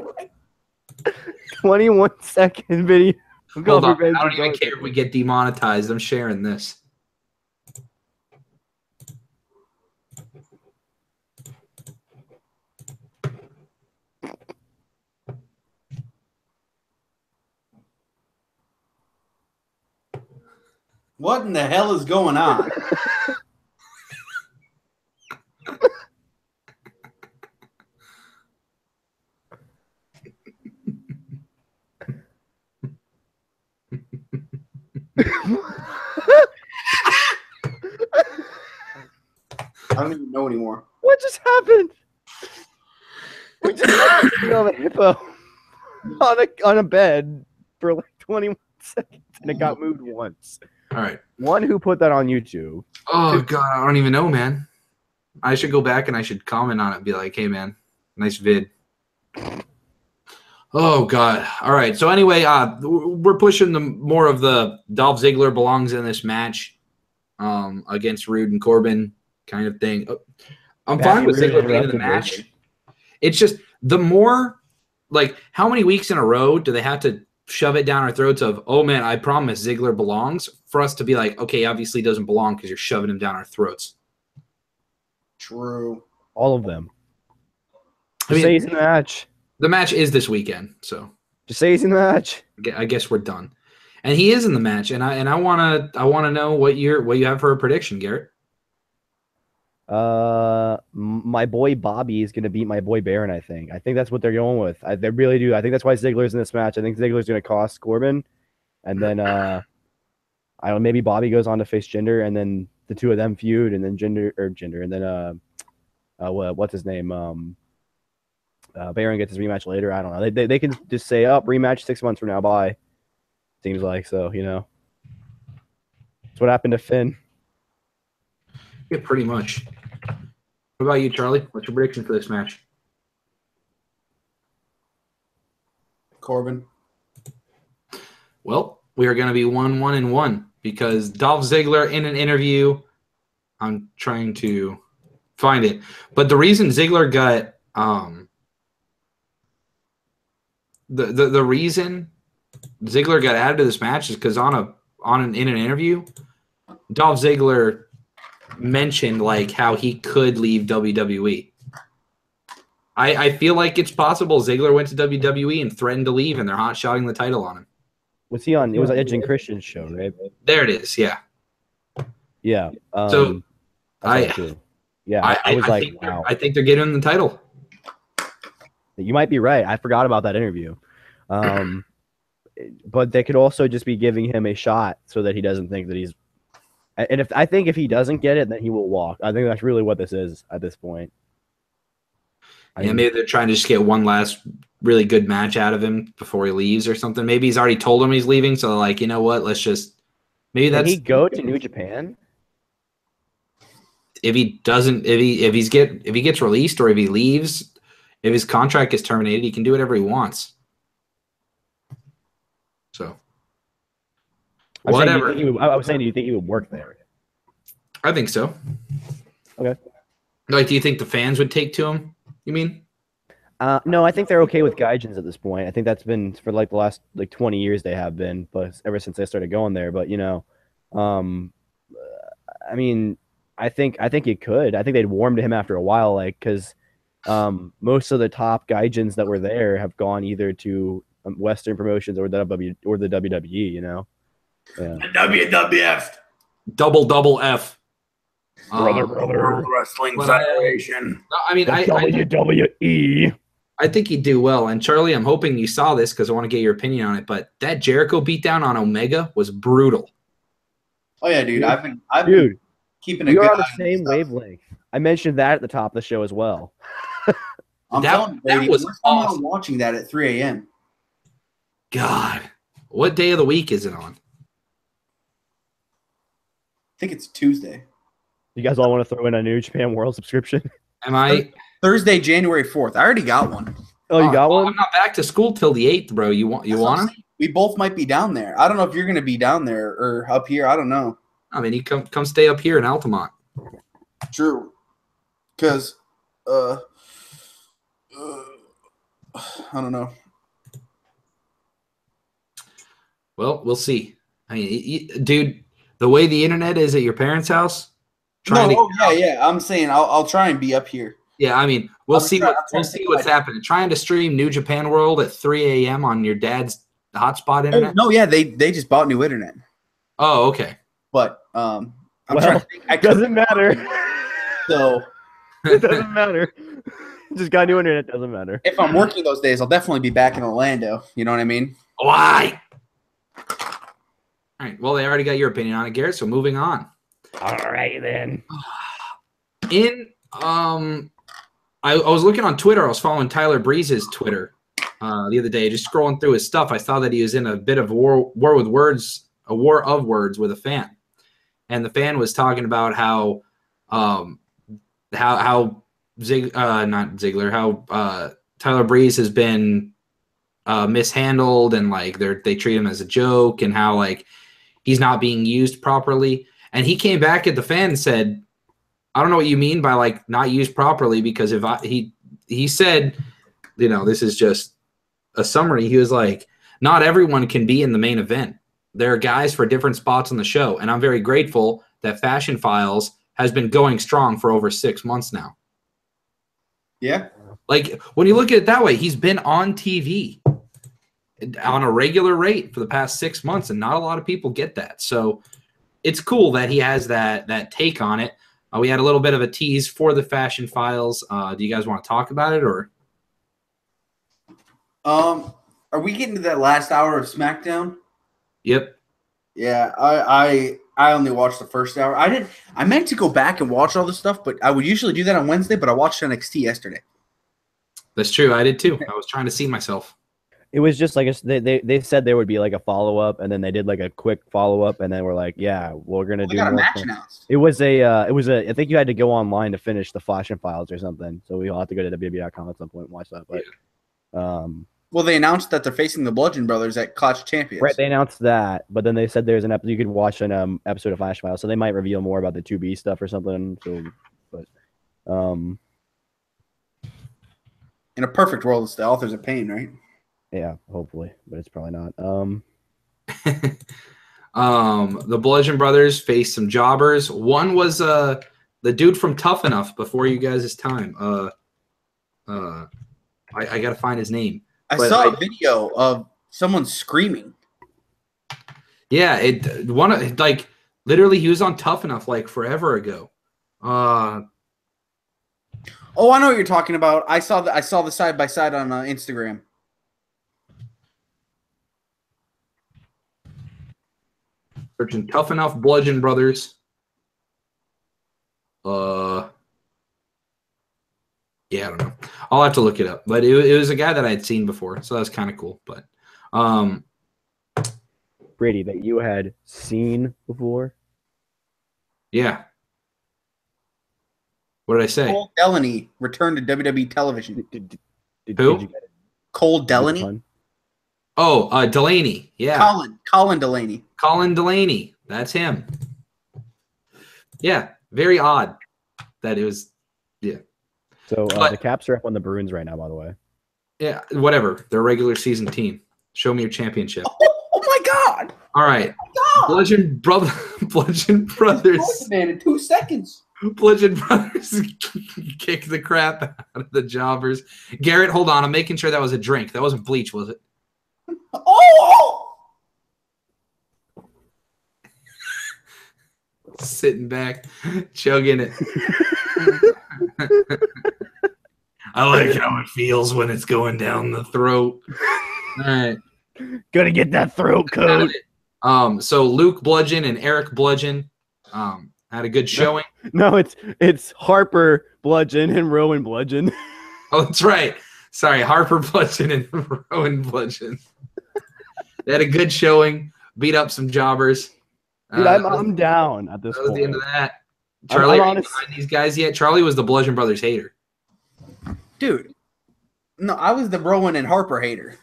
21-second video. Hold on, I don't even care if we get demonetized. I'm sharing this. What in the hell is going on? I don't even know anymore. What just happened? We just had a hippo on a bed for like 21 seconds, and it got moved once. All right. One, who put that on YouTube? Oh, God, I don't even know, man. I should go back and I should comment on it and be like, hey, man, nice vid. Oh, God. All right. So anyway, we're pushing more of the Dolph Ziggler belongs in this match against Rude and Corbin kind of thing. I'm fine with Ziggler being in the match. It's just the more, like, how many weeks in a row do they have to shove it down our throats of, oh, man, I promise Ziggler belongs, for us to be like, okay, obviously doesn't belong because you're shoving him down our throats. True. All of them. Just say he's in the match. The match is this weekend, so just say he's in the match. I guess we're done. And he is in the match, and I wanna know what you have for a prediction, Garrett. My boy Bobby is gonna beat my boy Baron. I think that's what they're going with. They really do. I think that's why Ziggler's in this match. I think Ziggler's gonna cost Corbin, and then I don't know, maybe Bobby goes on to face Jinder, and then the two of them feud, and then Jinder, and then what's his name? Baron gets his rematch later. I don't know. They can just say, "Up, rematch 6 months from now." Bye. Seems like so. You know, that's what happened to Finn. Yeah, pretty much. What about you, Charlie? What's your prediction for this match? Corbin. Well, we are going to be 1-1-1 because Dolph Ziggler in an interview. I'm trying to find it, but the reason Ziggler got the reason Ziggler got added to this match is because in an interview, Dolph Ziggler mentioned like how he could leave WWE. I feel like it's possible Ziggler went to WWE and threatened to leave, and they're hot-shotting the title on him. Was he on? It was Edge and Christian's show, right? There it is. Yeah. Yeah. So I was like, wow. I think they're getting him the title. You might be right. I forgot about that interview. But they could also just be giving him a shot so that he doesn't think that he's. And if he doesn't get it, then he will walk. I think that's really what this is at this point. Maybe they're trying to just get one last really good match out of him before he leaves or something. Maybe he's already told him he's leaving, so like, you know what? Let's just maybe that's. Can he go to New Japan? if he gets released or if he leaves, if his contract gets terminated, he can do whatever he wants. So whatever. I was saying, do you think he would work there? I think so. Okay. Like, do you think the fans would take to him? You mean? No, I think they're okay with Gaijins at this point. I think that's been for like the last 20 years they have been, but ever since they started going there. But I mean, I think it could. I think they'd warm to him after a while, like because most of the top Gaijins that were there have gone either to Western promotions or the WWE. Yeah. The WWF. Double F. Brother. World Wrestling Federation. I mean, WWE. I think he'd do well. And Charlie, I'm hoping you saw this because I want to get your opinion on it. But that Jericho beatdown on Omega was brutal. Oh yeah, dude. I've been keeping a good eye on the same wavelength. I mentioned that at the top of the show as well. That was awesome. I'm watching that at 3 a.m. God, what day of the week is it on? I think it's Tuesday. You guys all want to throw in a New Japan World subscription? Am I Thursday, January 4th? I already got one. Oh, you got one? I'm not back to school till the 8th, bro. You want him? We both might be down there. I don't know if you're going to be down there or up here. I don't know. I mean, you come stay up here in Altamont. True. Because, I don't know. Well, we'll see. I mean, dude, the way the internet is at your parents' house. I'm saying I'll try and be up here. Yeah, I mean, we'll see what's happening. Trying to stream New Japan World at 3 a.m. on your dad's hotspot internet. Oh, no, yeah, they just bought new internet. Oh, okay. But I'm trying to think. It doesn't matter. So it doesn't matter. Just got new internet. Doesn't matter. If I'm working those days, I'll definitely be back in Orlando. You know what I mean? Why? All right. Well, they already got your opinion on it, Garrett. So moving on. All right then. I was looking on Twitter. I was following Tyler Breeze's Twitter the other day, just scrolling through his stuff. I saw that he was in a bit of a war of words with a fan, and the fan was talking about how Tyler Breeze has been mishandled, and like they treat him as a joke, and how like he's not being used properly. And he came back at the fan and said, I don't know what you mean by like not used properly, because he said, this is just a summary. He was like, not everyone can be in the main event. There are guys for different spots on the show. And I'm very grateful that Fashion Files has been going strong for over 6 months now. Yeah. Like when you look at it that way, he's been on TV on a regular rate for the past 6 months. And not a lot of people get that. So it's cool that he has that take on it. We had a little bit of a tease for the Fashion Files. Do you guys want to talk about it, or? Are we getting to that last hour of SmackDown? Yep. Yeah, I only watched the first hour. I meant to go back and watch all this stuff, but I would usually do that on Wednesday. But I watched NXT yesterday. That's true. I did too. I was trying to see myself. It was just like they said there would be like a follow up, and then they did like a quick follow up, and then we're like, yeah, we're gonna do got a more match stuff. announced. It was I think you had to go online to finish the Fashion Files or something. So we'll have to go to WWE.com at some point and watch that. But well, they announced that they're facing the Bludgeon Brothers at Clutch Champions. Right, they announced that, but then they said there's an episode you could watch an episode of Fashion Files, so they might reveal more about the 2B stuff or something. So, but in a perfect world, it's the authors of pain, right? Yeah, hopefully, but it's probably not. The Bludgeon Brothers faced some jobbers. One was the dude from Tough Enough before you guys' time. I gotta find his name. I saw a video of someone screaming. Yeah, literally he was on Tough Enough like forever ago. Oh, I know what you're talking about. I saw the side by side on Instagram. Searching Tough Enough Bludgeon Brothers. Yeah, I don't know. I'll have to look it up. But it was a guy that I had seen before, so that's kind of cool. But Brady, that you had seen before? Yeah. What did I say? Cole Delaney returned to WWE television. Who? Did you get it? Cole Good Delaney? pun. Oh, Delaney. Yeah. Colin Delaney. Colin Delaney. That's him. Yeah. Very odd that it was. Yeah. So But- the Caps are up on the Bruins right now, by the way. Yeah. Whatever. They're a regular season team. Show me your championship. Oh my God! All right. God! Bludgeon Brothers. Man, in 2 seconds. Bludgeon Brothers kick the crap out of the jobbers. Garrett, hold on. I'm making sure that was a drink. That wasn't bleach, was it? Oh! Sitting back, chugging it. I like how it feels when it's going down the throat. All right. Gotta get that throat coat. So Luke Bludgeon and Eric Bludgeon had a good showing. No, it's Harper Bludgeon and Rowan Bludgeon. Oh, that's right. Sorry, Harper Bludgeon and Rowan Bludgeon. They had a good showing, beat up some jobbers. Dude, I'm down at this That was point. the end of that. Charlie, I'm are you behind these guys yet? Charlie was the Bludgeon Brothers hater. Dude. No, I was the Rowan and Harper hater.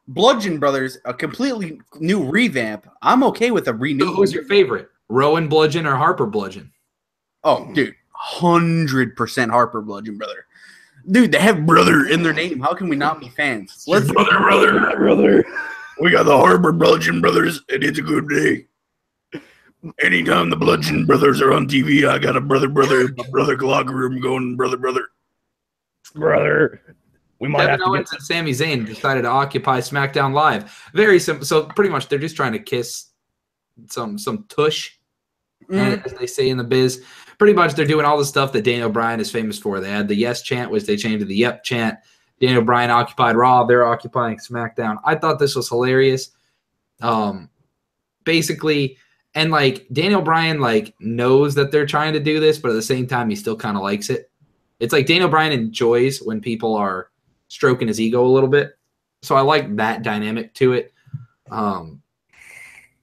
Bludgeon Brothers, a completely new revamp. I'm okay with a renew. Who's your favorite? Rowan Bludgeon or Harper Bludgeon? Oh, dude. 100% Harper Bludgeon Brother. Dude, they have brother in their name. How can we not be fans? Let's brother. We got the Harper Bludgeon Brothers, and it's a good day. Anytime the Bludgeon Brothers are on TV, I got a brother in my brother locker room going, brother. Brother. We might have Kevin to Owens and Sami Zayn decided to occupy SmackDown Live. Very simple. So pretty much they're just trying to kiss some tush, as they say in the biz. Pretty much they're doing all the stuff that Daniel Bryan is famous for. They had the yes chant, which they changed to the yep chant. Daniel Bryan occupied Raw. They're occupying SmackDown. I thought this was hilarious. Basically, and like Daniel Bryan like knows that they're trying to do this, but at the same time he still kind of likes it. It's like Daniel Bryan enjoys when people are stroking his ego a little bit. So I like that dynamic to it.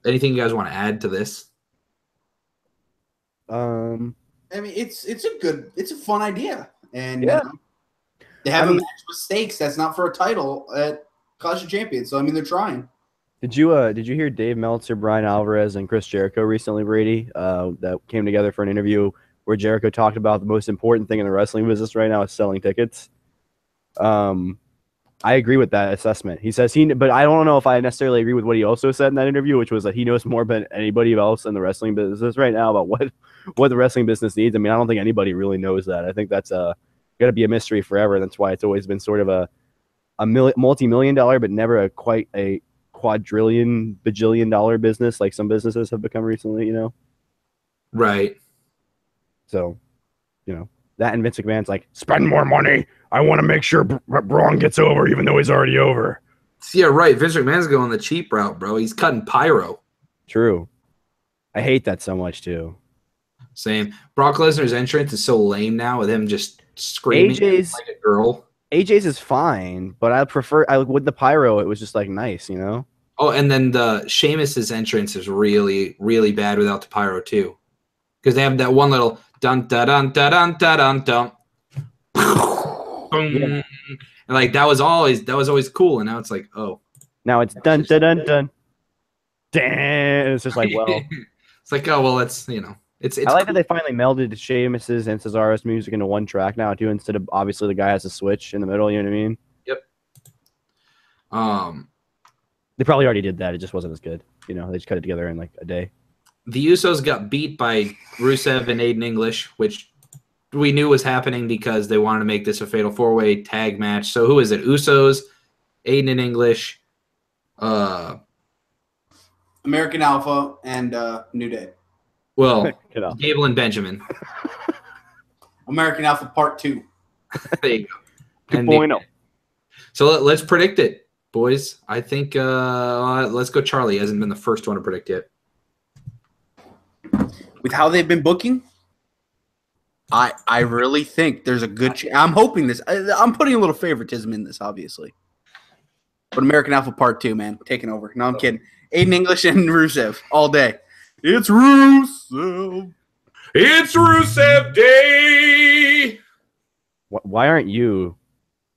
Anything you guys want to add to this? I mean, it's a fun idea. And Yeah. they have a match with stakes that's not for a title at Clash of Champions. So I mean they're trying. Did you hear Dave Meltzer, Brian Alvarez, and Chris Jericho recently, Brady? That came together for an interview where Jericho talked about the most important thing in the wrestling business right now is selling tickets. I agree with that assessment. He says but I don't know if I necessarily agree with what he also said in that interview, which was that he knows more than anybody else in the wrestling business right now about what the wrestling business needs. I mean, I don't think anybody really knows that. I think that's got to be a mystery forever. That's why it's always been sort of a multi-million dollar, but never quite a quadrillion, bajillion dollar business like some businesses have become recently, you know? Right. So, you know, that and Vince McMahon's like, spend more money. I want to make sure Braun gets over, even though he's already over. Yeah, right. Vince McMahon's going the cheap route, bro. He's cutting pyro. True. I hate that so much, too. Same. Brock Lesnar's entrance is so lame now with him just screaming AJ's like a girl. AJ's is fine, but with the pyro, it was just like nice, you know? Oh, and then the Sheamus's entrance is really, really bad without the pyro too, because they have that one little dun dun dun dun dun dun dun. Yeah. And like that was always cool, and now it's like, oh, Now it's dun dun dun dun. Damn, it's just like, well, it's like, oh well, it's it's. I like cool. that they finally melded Sheamus's and Cesaro's music into one track now too, instead of obviously the guy has a switch in the middle. You know what I mean? Yep. They probably already did that. It just wasn't as good. You know, they just cut it together in like a day. The Usos got beat by Rusev and Aiden English, which we knew was happening because they wanted to make this a fatal four-way tag match. So who is it? Usos, Aiden and English, American Alpha and New Day. well, Get off. Gable and Benjamin. American Alpha Part 2. There you go. And 2.0. So let's predict it, boys. I think let's go. Charlie hasn't been the first one to predict yet. With how they've been booking, I really think there's a good I'm hoping this. I'm putting a little favoritism in this, obviously. But American Alpha Part 2, man, taking over. No, I'm kidding. Aiden English and Rusev all day. It's Rusev. It's Rusev Day. Why aren't you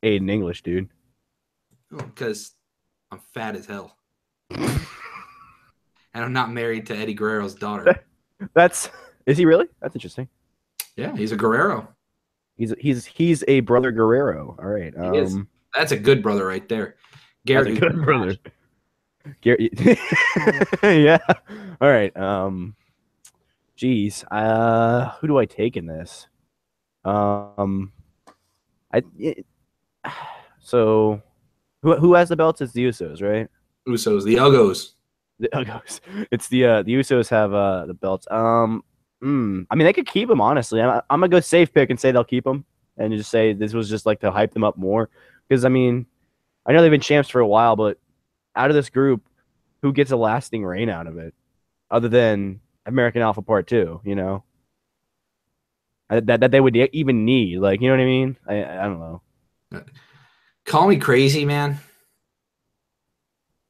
Aiden English, dude? Because I'm fat as hell. And I'm not married to Eddie Guerrero's daughter. Is he really? That's interesting. Yeah, he's a Guerrero. He's a brother Guerrero. All right. He is. That's a good brother right there. That's a good brother. Gary. Yeah. All right. Geez. Who do I take in this? So who has the belts? It's the Usos, right? Usos, the Uggos. The Usos. It's the Usos have the belts. I mean, they could keep them, honestly. I'm gonna go safe pick and say they'll keep them, and just say this was just like to hype them up more. Because I mean, I know they've been champs for a while, but out of this group, who gets a lasting reign out of it, other than American Alpha Part 2? You know, that they would even need. Like, you know what I mean? I don't know. Call me crazy, man.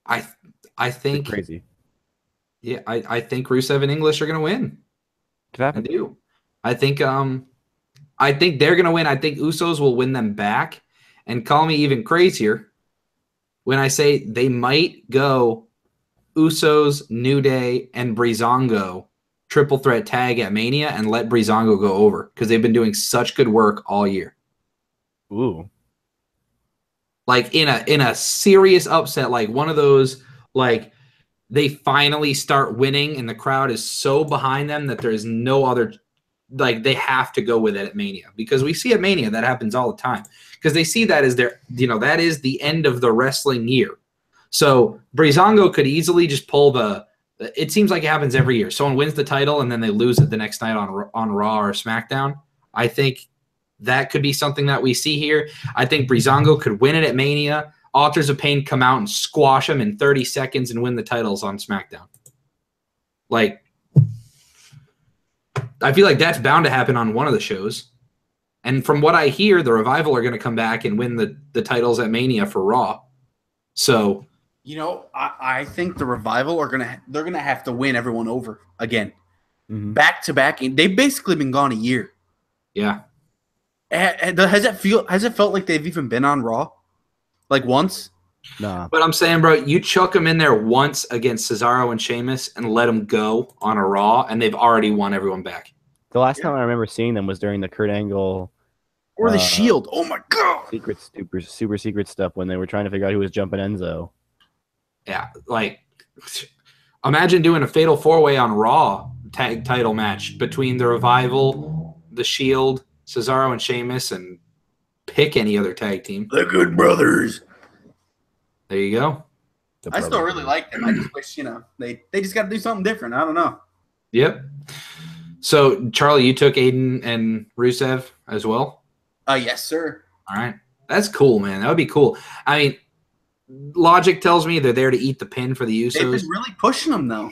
I think It's crazy. Yeah, I think Rusev and English are gonna win. Could happen. I do. I think they're gonna win. I think Usos will win them back. And call me even crazier when I say they might go Usos, New Day, and Breezango triple threat tag at Mania and let Breezango go over because they've been doing such good work all year. Ooh. Like in a serious upset, like one of those, like they finally start winning and the crowd is so behind them that there's no other, like they have to go with it at Mania, because we see at Mania that happens all the time because they see that as their, that is the end of the wrestling year. So Breezango could easily just pull it seems like it happens every year. Someone wins the title and then they lose it the next night on Raw or SmackDown. I think that could be something that we see here. I think Breezango could win it at Mania. Authors of Pain come out and squash them in 30 seconds and win the titles on SmackDown. Like, I feel like that's bound to happen on one of the shows. And from what I hear, the Revival are going to come back and win the titles at Mania for Raw. So, I think the Revival they're gonna have to win everyone over again, back to back. They've basically been gone a year. Yeah. Has it felt like they've even been on Raw, like once? Nah. But I'm saying, bro, you chuck them in there once against Cesaro and Sheamus and let them go on a Raw, and they've already won everyone back. The last time I remember seeing them was during the Kurt Angle or the Shield. Oh my god! Super secret stuff when they were trying to figure out who was jumping Enzo. Yeah, like imagine doing a fatal 4-way on Raw tag title match between the Revival, the Shield, Cesaro and Sheamus, and pick any other tag team. The Good Brothers. There you go. I still really like them. I just wish, they just got to do something different. I don't know. Yep. So, Charlie, you took Aiden and Rusev as well? Yes, sir. All right. That's cool, man. That would be cool. I mean, logic tells me they're there to eat the pin for the Usos. They've been really pushing them, though.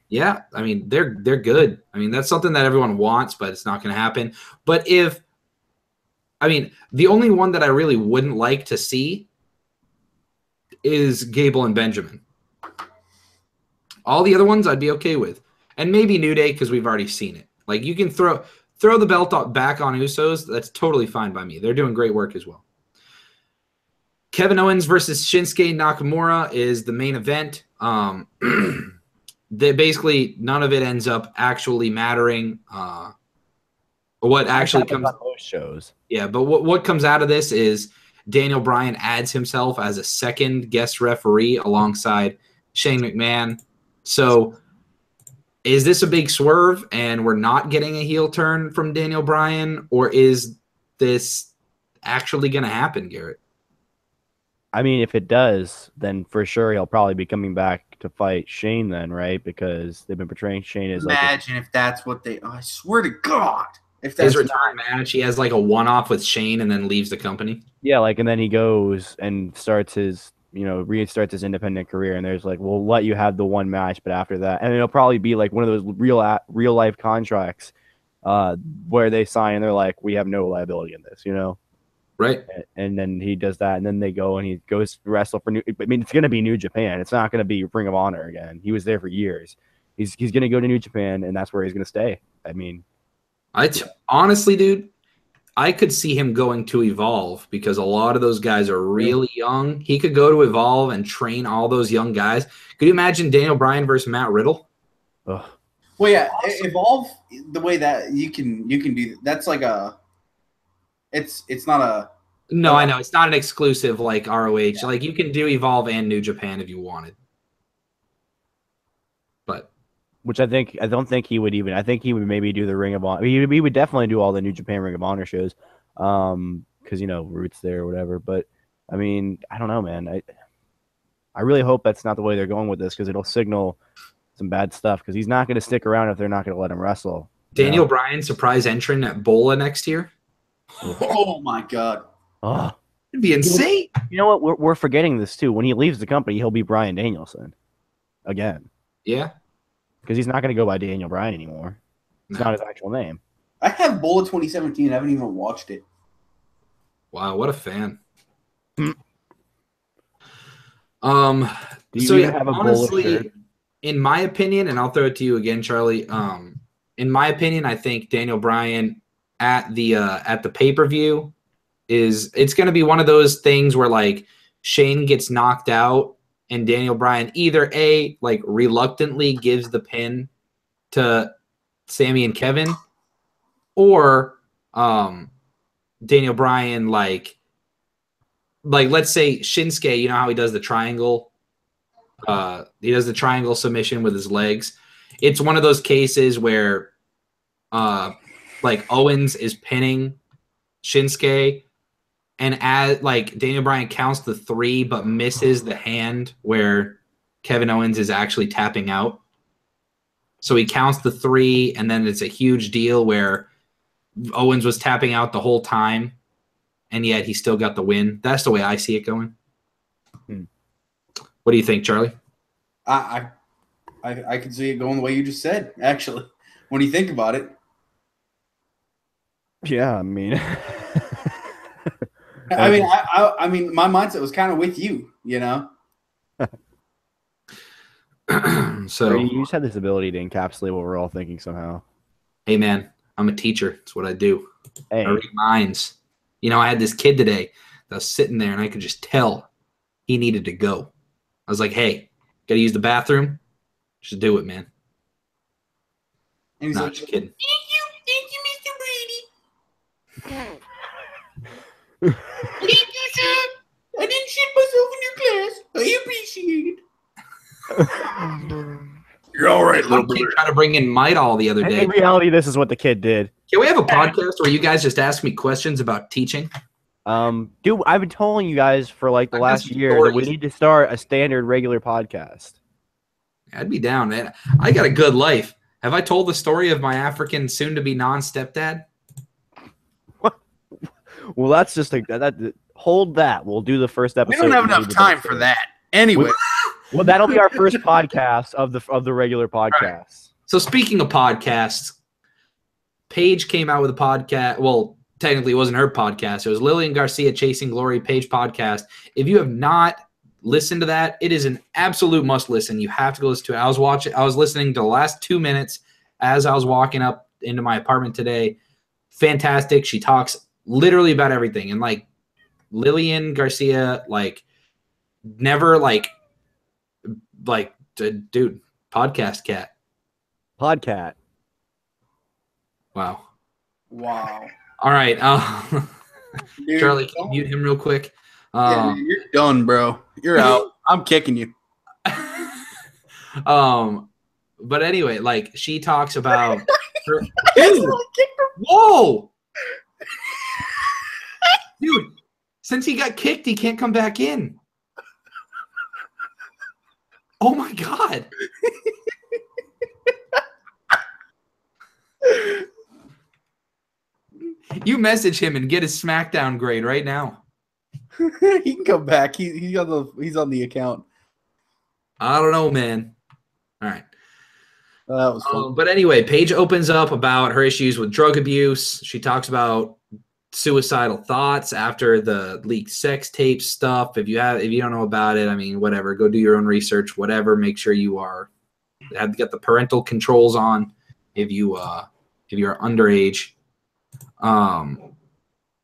Yeah, I mean, they're good. I mean, that's something that everyone wants, but it's not going to happen. But the only one that I really wouldn't like to see is Gable and Benjamin. All the other ones I'd be okay with. And maybe New Day because we've already seen it. Like, you can throw the belt back on Usos. That's totally fine by me. They're doing great work as well. Kevin Owens versus Shinsuke Nakamura is the main event. Basically, none of it ends up actually mattering. What actually comes on most shows. Yeah, but what comes out of this is Daniel Bryan adds himself as a second guest referee alongside Shane McMahon. So is this a big swerve and we're not getting a heel turn from Daniel Bryan, or is this actually going to happen, Garrett? I mean, if it does, then for sure he'll probably be coming back to fight Shane then, right? Because they've been portraying Shane as Imagine if that's what I swear to God. If that's his return match, he has like a one-off with Shane and then leaves the company. Yeah, and then he goes and starts his, restarts his independent career, and there's like, we'll let you have the one match, but after that, and it'll probably be like one of those real life contracts where they sign and they're like, we have no liability in this, Right. And then he does that, and then they go and he goes to wrestle for it's going to be New Japan. It's not going to be Ring of Honor again. He was there for years. He's going to go to New Japan, and that's where he's going to stay. I mean, honestly, dude, I could see him going to Evolve because a lot of those guys are really young. He could go to Evolve and train all those young guys. Could you imagine Daniel Bryan versus Matt Riddle? Ugh. Well, yeah, Evolve the way that you can do that's like a. It's not a. No, I know it's not an exclusive like ROH. Yeah. Like you can do Evolve and New Japan if you wanted. But which I don't think he would even. I think he would maybe do the Ring of Honor. He would definitely do all the New Japan Ring of Honor shows, because Roots there or whatever. But I mean, I don't know, man. I really hope that's not the way they're going with this because it'll signal some bad stuff. Because he's not going to stick around if they're not going to let him wrestle. Daniel Bryan surprise entrant at Bola next year. Oh my God. Oh, it'd be insane. You know what? We're forgetting this too. When he leaves the company, he'll be Bryan Danielson again. Yeah, because he's not going to go by Daniel Bryan anymore. It's not his actual name. I have Bola 2017. I haven't even watched it. Wow, what a fan. Do you so yeah, have a honestly, in my opinion, and I'll throw it to you again, Charlie. In my opinion, I think Daniel Bryan at the pay-per-view it's going to be one of those things where like Shane gets knocked out and Daniel Bryan either like reluctantly gives the pin to Sami and Kevin, or Daniel Bryan like let's say Shinsuke, you know how he does the triangle, he does the triangle submission with his legs. It's one of those cases where like Owens is pinning Shinsuke, and as like Daniel Bryan counts the 3 but misses the hand where Kevin Owens is actually tapping out. So he counts the 3, and then it's a huge deal where Owens was tapping out the whole time, and yet he still got the win. That's the way I see it going. What do you think, Charlie? I can see it going the way you just said, actually, when you think about it. Yeah, I mean, I mean, my mindset was kind of with you, So Brady, you just have this ability to encapsulate what we're all thinking somehow. Hey, man, I'm a teacher. That's what I do. Hey. I read minds. I had this kid today that was sitting there, and I could just tell he needed to go. I was like, hey, got to use the bathroom? Just do it, man. And he's Not just kidding. Thank you, Mr. Brady. Thank you, sir. I didn't shit myself in your class. I appreciate it. You're all right, little brother. Trying to bring in Midall the other day. In reality, this is what the kid did. Can we have a podcast where you guys just ask me questions about teaching? Dude, I've been telling you guys for like the last year that we need to start a standard regular podcast. I'd be down, man. I got a good life. Have I told the story of my African soon-to-be non-stepdad? Well, that's just hold that. We'll do the first episode. We don't have enough time for that. Anyway. Well, that'll be our first podcast of the regular podcast. Right. So speaking of podcasts, Paige came out with a podcast. Well, technically it wasn't her podcast. It was Lillian Garcia Chasing Glory Paige podcast. If you have not listened to that, it is an absolute must listen. You have to go listen to it. I was listening to the last 2 minutes as I was walking up into my apartment today. Fantastic. She talks literally about everything. And like Lillian Garcia, like never dude, podcast cat. Podcat. Wow. All right. Dude, Charlie, can you mute him real quick? Yeah, you're done, bro. You're out. I'm kicking you. But anyway, like she talks about her. Dude, whoa. Dude, since he got kicked, he can't come back in. Oh my God. You message him and get his SmackDown grade right now. He can come back. He's on the account. I don't know, man. All right. That was fun. But anyway, Paige opens up about her issues with drug abuse. She talks about suicidal thoughts after the leaked sex tape stuff. If you don't know about it, I mean, whatever, go do your own research, whatever. Make sure you have to get the parental controls on if you are underage.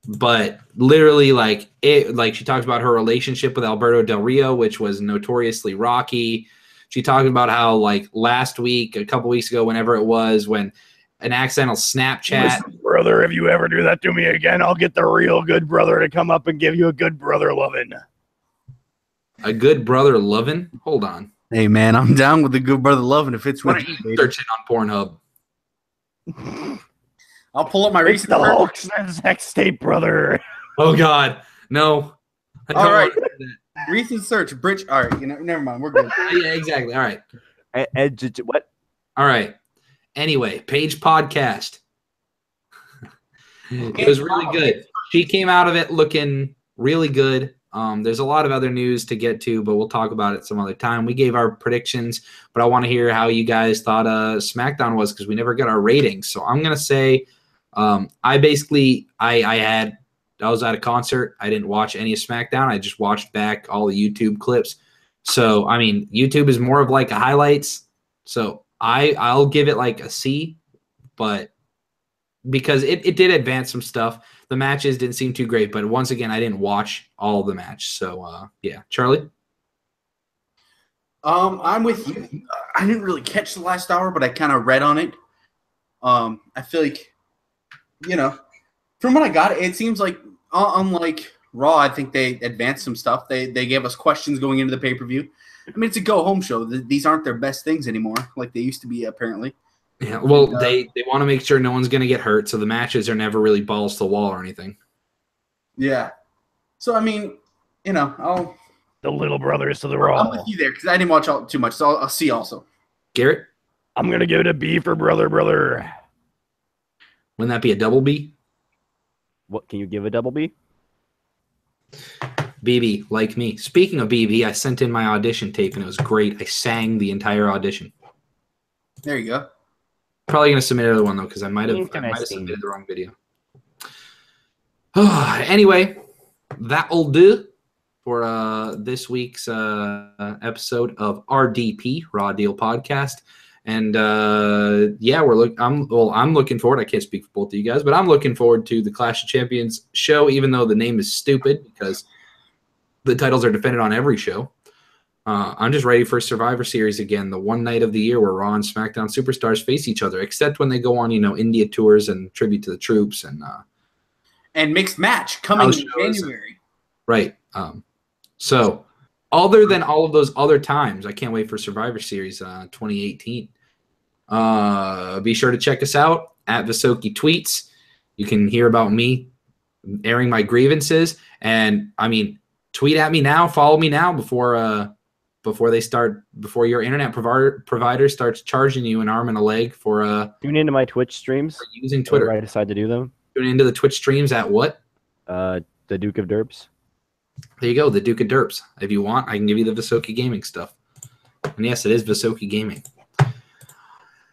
but literally, like she talks about her relationship with Alberto Del Rio, which was notoriously rocky. She talked about how, like, last week, a couple weeks ago, whenever it was, when an accidental Snapchat. Listen, brother, if you ever do that to me again, I'll get the real good brother to come up and give you a good brother loving. A good brother loving? Hold on. Hey, man, I'm down with the good brother loving if it's What with are you you, baby. searching on Pornhub? I'll pull up my It's recent the search. Hulk sex tape, brother. Oh, God. No. I don't All right. want to do Recent search. Bridge. All right. Never mind. We're good. that. Yeah, exactly. All right. What? All right. Anyway, Paige podcast. It was really good. She came out of it looking really good. There's a lot of other news to get to, but we'll talk about it some other time. We gave our predictions, but I want to hear how you guys thought SmackDown was, because we never got our ratings. So I'm gonna say, I was at a concert. I didn't watch any of SmackDown. I just watched back all the YouTube clips. So I mean, YouTube is more of like a highlights. So I'll give it like a C, but because it did advance some stuff. The matches didn't seem too great, but once again, I didn't watch all the match. So yeah, Charlie. I'm with you. I didn't really catch the last hour, but I kind of read on it. I feel like, from what I got, it seems like unlike Raw, I think they advanced some stuff. They gave us questions going into the pay-per-view. I mean, it's a go-home show. These aren't their best things anymore, like they used to be, apparently. Yeah, well, they want to make sure no one's going to get hurt, so the matches are never really balls to the wall or anything. Yeah. So, I mean, The little brothers to the I'm Raw. with you there because I didn't watch too much, so I'll see also. Garrett, I'm going to give it a B for brother. wouldn't that be a double B? What, can you give a double B? BB, like me. Speaking of BB, I sent in my audition tape, and it was great. I sang the entire audition. There you go. Probably going to submit another one, though, because I might have submitted the wrong video. Anyway, that'll do for this week's episode of RDP, Raw Deal Podcast. And yeah, I'm looking forward. I can't speak for both of you guys, but I'm looking forward to the Clash of Champions show, even though the name is stupid because the titles are defended on every show. I'm just ready for Survivor Series again, the one night of the year where Raw and SmackDown superstars face each other, except when they go on, India tours and tribute to the troops and mixed match coming in January. Right. So other than all of those other times, I can't wait for Survivor Series 2018. Be sure to check us out at Visokii Tweets. You can hear about me airing my grievances. And, I mean, tweet at me now, follow me now before your internet provider starts charging you an arm and a leg for Tune into my Twitch streams. using Twitter. Whenever I decide to do them. Tune into the Twitch streams at what? The Duke of Derps. There you go, the Duke of Derps. If you want, I can give you the Visokii Gaming stuff. And yes, it is Visokii Gaming.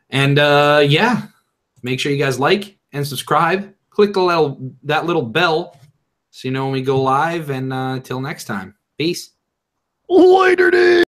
And yeah, make sure you guys like and subscribe. Click that little bell so you know when we go live. And until next time, peace. Later, dude.